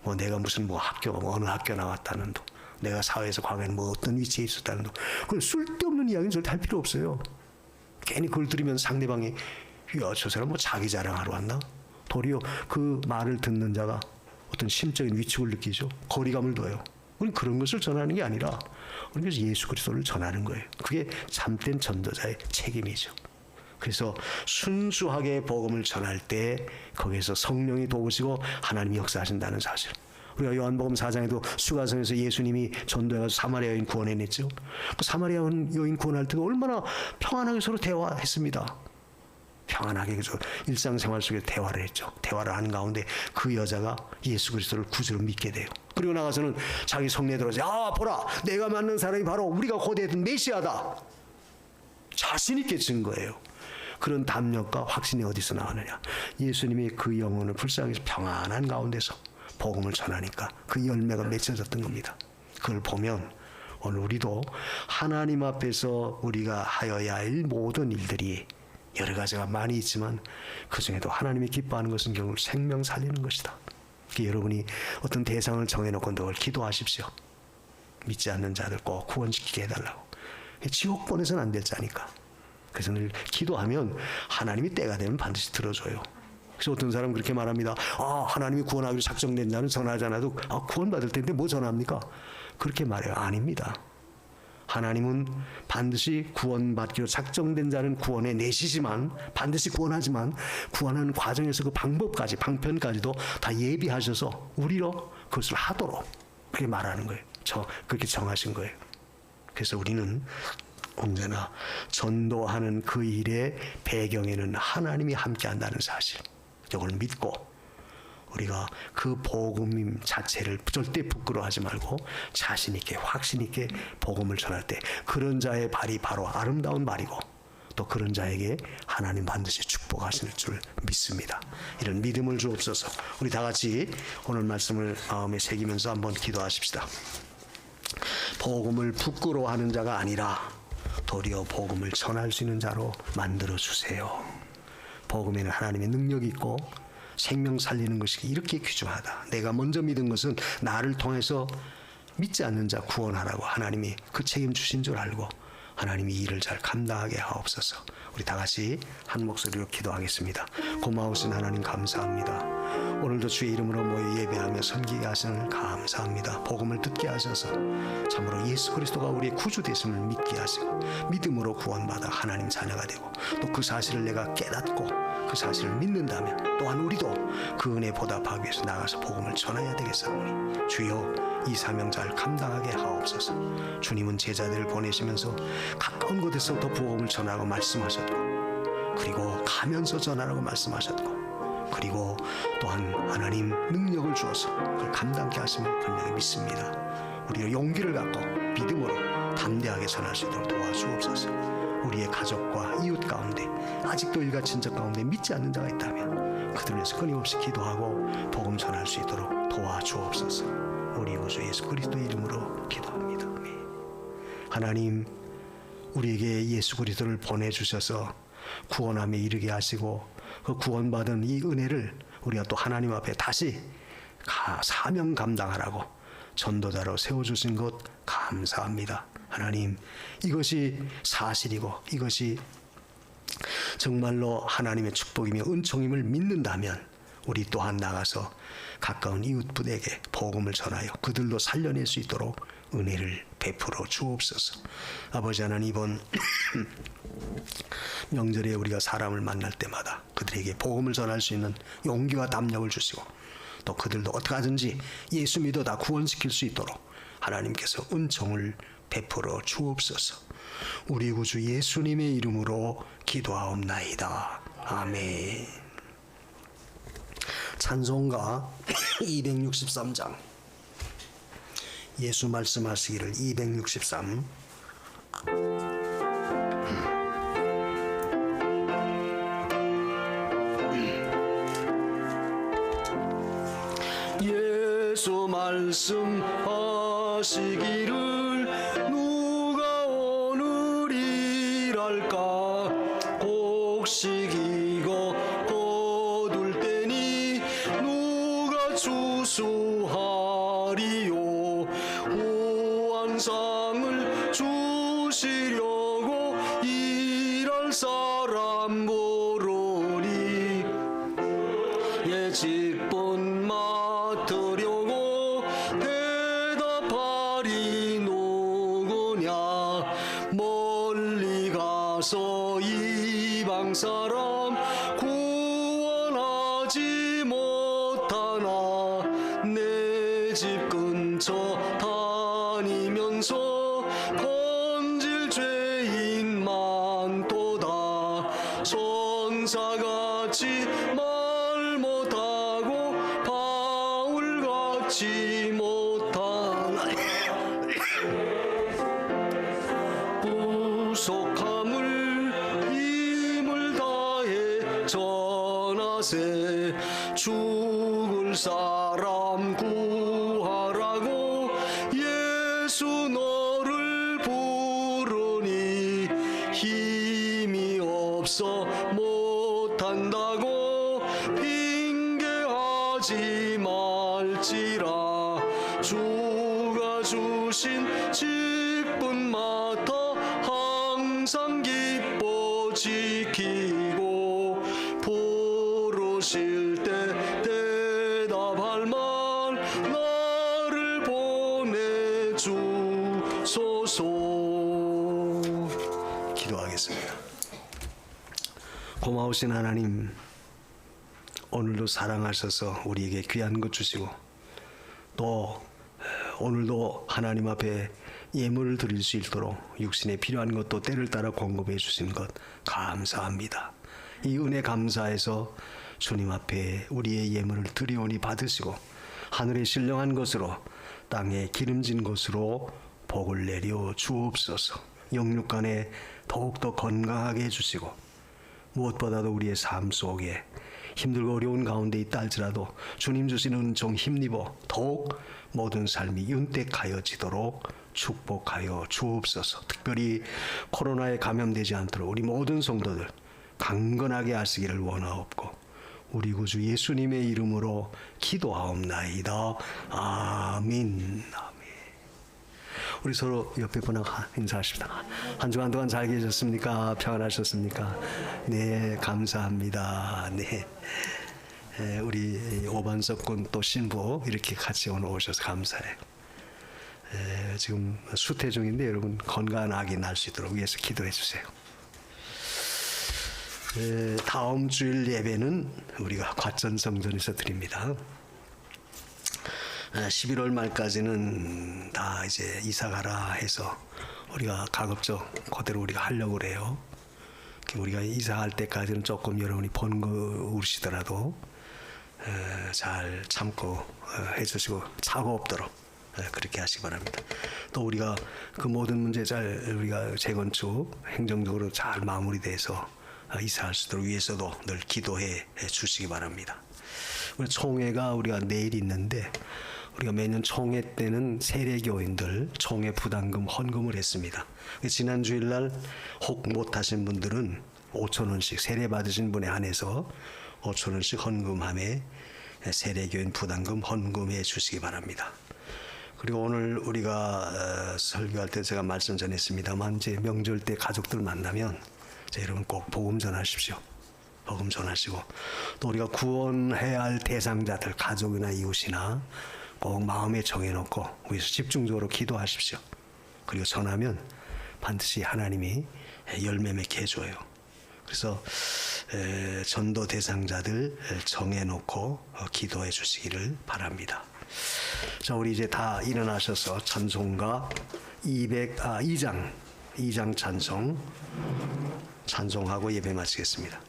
뭐 내가 무슨 뭐 어느 학교 나왔다는 도, 내가 사회에서 과거에는 뭐 어떤 위치에 있었다는 도, 그건 쓸데없는 이야기는 절대 할 필요 없어요. 괜히 그걸 들으면 상대방이 야, 저 사람 뭐 자기 자랑하러 왔나? 도리어 그 말을 듣는 자가 어떤 심적인 위축을 느끼죠. 거리감을 둬요. 우리는 그런 것을 전하는 게 아니라 우리는 예수 그리스도를 전하는 거예요. 그게 참된 전도자의 책임이죠. 그래서 순수하게 복음을 전할 때 거기에서 성령이 도우시고 하나님이 역사하신다는 사실. 우리가 요한복음 4장에도 수가성에서 예수님이 전도해가지고 사마리아 여인 구원해냈죠. 그 사마리아 여인 구원할 때도 얼마나 평안하게 서로 대화했습니다. 평안하게 그저 일상생활 속에 대화를 했죠. 대화를 하는 가운데 그 여자가 예수 그리스도를 구주로 믿게 돼요. 그리고 나가서는 자기 성내에 들어서 야 보라, 내가 만난 사람이 바로 우리가 고대했던 메시아다. 자신 있게 증거해요. 그런 담력과 확신이 어디서 나오느냐? 예수님이 그 영혼을 불쌍히 평안한 가운데서 복음을 전하니까 그 열매가 맺혀졌던 겁니다. 그걸 보면 오늘 우리도 하나님 앞에서 우리가 하여야 할 모든 일들이 여러 가지가 많이 있지만 그 중에도 하나님이 기뻐하는 것은 결국 생명 살리는 것이다. 여러분이 어떤 대상을 정해놓고 늘 기도하십시오. 믿지 않는 자들 꼭 구원시키게 해달라고. 지옥 보내서는 안 될 자니까. 그래서 늘 기도하면 하나님이 때가 되면 반드시 들어줘요. 그래서 어떤 사람은 그렇게 말합니다. 하나님이 구원하기로 작정된 자는 전하지 않아도 구원받을 텐데 뭐 전합니까? 그렇게 말해요. 아닙니다. 하나님은 반드시 구원받기로 작정된 자는 구원에 내시지만, 반드시 구원하지만 구원하는 과정에서 그 방법까지, 방편까지도 다 예비하셔서 우리로 그것을 하도록 그렇게 말하는 거예요. 그렇게 정하신 거예요. 그래서 우리는 언제나 전도하는 그 일의 배경에는 하나님이 함께 한다는 사실, 이걸 믿고 우리가 그 복음 자체를 절대 부끄러워하지 말고 자신 있게, 확신 있게 복음을 전할 때 그런 자의 발이 바로 아름다운 발이고, 또 그런 자에게 하나님 반드시 축복하실 줄 믿습니다. 이런 믿음을 주옵소서. 우리 다 같이 오늘 말씀을 마음에 새기면서 한번 기도하십시다. 복음을 부끄러워하는 자가 아니라 도리어 복음을 전할 수 있는 자로 만들어 주세요. 복음에는 하나님의 능력이 있고 생명 살리는 것이 이렇게 귀중하다. 내가 먼저 믿은 것은 나를 통해서 믿지 않는 자 구원하라고 하나님이 그 책임 주신 줄 알고 하나님이 이 일을 잘 감당하게 하옵소서. 우리 다 같이 한 목소리로 기도하겠습니다. 고마우신 하나님 감사합니다. 오늘도 주의 이름으로 모여 예배하며 섬기게 하시는 감사합니다. 복음을 듣게 하셔서 참으로 예수 그리스도가 우리의 구주 되심을 믿게 하시고 믿음으로 구원받아 하나님 자녀가 되고 또 그 사실을 내가 깨닫고 그 사실을 믿는다면 또한 우리도 그 은혜 보답하기 위해서 나가서 복음을 전해야 되겠사오니 주여 이 사명 잘 감당하게 하옵소서. 주님은 제자들을 보내시면서 가까운 곳에서부터 복음을 전하고 말씀하셨고 그리고 가면서 전하라고 말씀하셨고 그리고 또한 하나님 능력을 주어서 그걸 감당케 하심을 분명히 믿습니다. 우리가 용기를 갖고 믿음으로 담대하게 전할 수 있도록 도와주옵소서. 우리의 가족과 이웃 가운데 아직도 일가 친척 가운데 믿지 않는 자가 있다면 그들을 위해서 끊임없이 기도하고 복음 전할 수 있도록 도와주옵소서. 우리 구주 예수 그리스도의 이름으로 기도합니다. 하나님, 우리에게 예수 그리스도를 보내주셔서 구원함에 이르게 하시고 그 구원받은 이 은혜를 우리가 또 하나님 앞에 다시 사명 감당하라고 전도자로 세워주신 것 감사합니다. 하나님, 이것이 사실이고 이것이 정말로 하나님의 축복이며 은총임을 믿는다면 우리 또한 나가서 가까운 이웃분에게 복음을 전하여 그들도 살려낼 수 있도록 은혜를 베풀어 주옵소서. 아버지 하나님, 이번 명절에 우리가 사람을 만날 때마다 그들에게 복음을 전할 수 있는 용기와 담력을 주시고 또 그들도 어떻게 하든지 예수 믿어 다 구원시킬 수 있도록 하나님께서 은총을 베풀어 주옵소서. 우리 구주 예수님의 이름으로 기도하옵나이다. 아멘. 찬송가 263장 예수 말씀하시기를 263 예수 말씀하시기를 누가 오늘이랄까 혹시 기고 거둘 때니 누가 주수하리요 호환상을 주시려고 일할 사람 보러니 예 직분 맡으려고 대답하리 누구냐 멀리 가서 이방 사람 구원하지 못하나 내 집 근처 다니면서 건질 죄인 많도다 천사같이 말 못하고 바울같이 못하나 부속함을 힘을 다해 전하세 죽을 사람 구하라고 예수 너를 부르니 힘이 없어 못한다고 핑계하지 말지라 주가 주신 직분 맡아 항상 기뻐 지키고 부르실 때 대답할 말 나를 보내주소서. 기도하겠습니다. 고마우신 하나님, 오늘도 사랑하셔서 우리에게 귀한 것 주시고 또 오늘도 하나님 앞에 예물을 드릴 수 있도록 육신에 필요한 것도 때를 따라 공급해 주신 것 감사합니다. 이 은혜 감사해서 주님 앞에 우리의 예물을 드리오니 받으시고 하늘에 신령한 것으로 땅에 기름진 것으로 복을 내려 주옵소서. 영육간에 더욱더 건강하게 해주시고 무엇보다도 우리의 삶 속에 힘들고 어려운 가운데 있다 할지라도 주님 주시는 은총 힘입어 더욱 모든 삶이 윤택하여지도록 축복하여 주옵소서. 특별히 코로나에 감염되지 않도록 우리 모든 성도들 강건하게 하시기를 원하옵고 우리 구주 예수님의 이름으로 기도하옵나이다. 아멘. 우리 서로 옆에 분하고 인사하십시다. 한 주간 동안 잘 계셨습니까? 평안하셨습니까? 네, 감사합니다. 네. 우리 오반석 군 또 신부 이렇게 같이 오늘 오셔서 감사해요. 지금 수태 중인데 여러분 건강한 아기 낳을 수 있도록 위해서 기도해 주세요. 다음 주일 예배는 우리가 과천성전에서 드립니다. 11월 말까지는 다 이제 이사 가라 해서 우리가 가급적 그대로 우리가 하려고 그래요. 우리가 이사할 때까지는 조금 여러분이 번거우시더라도 잘 참고 해주시고 사고 없도록 그렇게 하시기 바랍니다. 또 우리가 그 모든 문제 잘 우리가 재건축 행정적으로 잘 마무리돼서 이사할 수 있도록 위해서도 늘 기도해 주시기 바랍니다. 우리 총회가 우리가 내일 있는데 우리가 매년 총회 때는 세례교인들 총회 부담금 헌금을 했습니다. 지난 주일날 혹 못하신 분들은 5,000원씩 세례 받으신 분에 한해서 5,000원씩 헌금함에 세례교인 부담금 헌금해 주시기 바랍니다. 그리고 오늘 우리가 설교할 때 제가 말씀 전했습니다만 이제 명절 때 가족들 만나면 여러분 꼭 복음 전하십시오. 복음 전하시고 또 우리가 구원해야 할 대상자들 가족이나 이웃이나 꼭 마음에 정해놓고 위해서 집중적으로 기도하십시오. 그리고 전하면 반드시 하나님이 열매 맺게 해줘요. 그래서 전도 대상자들 정해놓고 기도해 주시기를 바랍니다. 자, 우리 이제 다 일어나셔서 찬송가 2장 찬송하고 예배 마치겠습니다.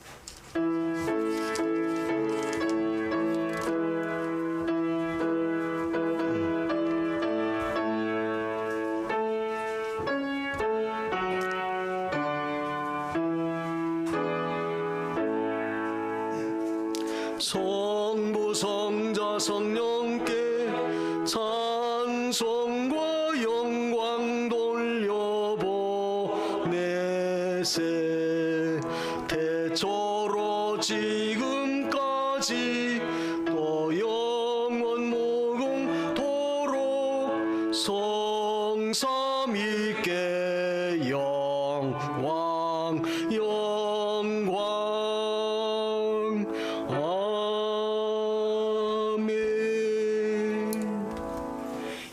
성부 성자 성령께 찬송과 영광 돌려보내세. 태초로 지금까지 또 영원 무궁토록 성삼위께 영광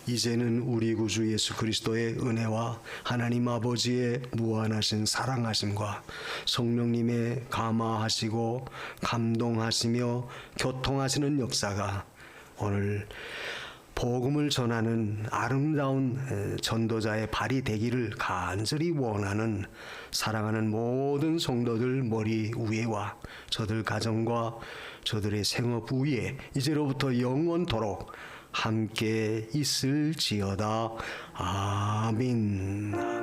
이제는 우리 구주 예수 그리스도의 은혜와 하나님 아버지의 무한하신 사랑하심과 성령님의 감화하시고 감동하시며 교통하시는 역사가 오늘 복음을 전하는 아름다운 전도자의 발이 되기를 간절히 원하는 사랑하는 모든 성도들 머리 위에와 저들 가정과 저들의 생업 위에 이제로부터 영원토록 함께 있을지어다. 아멘.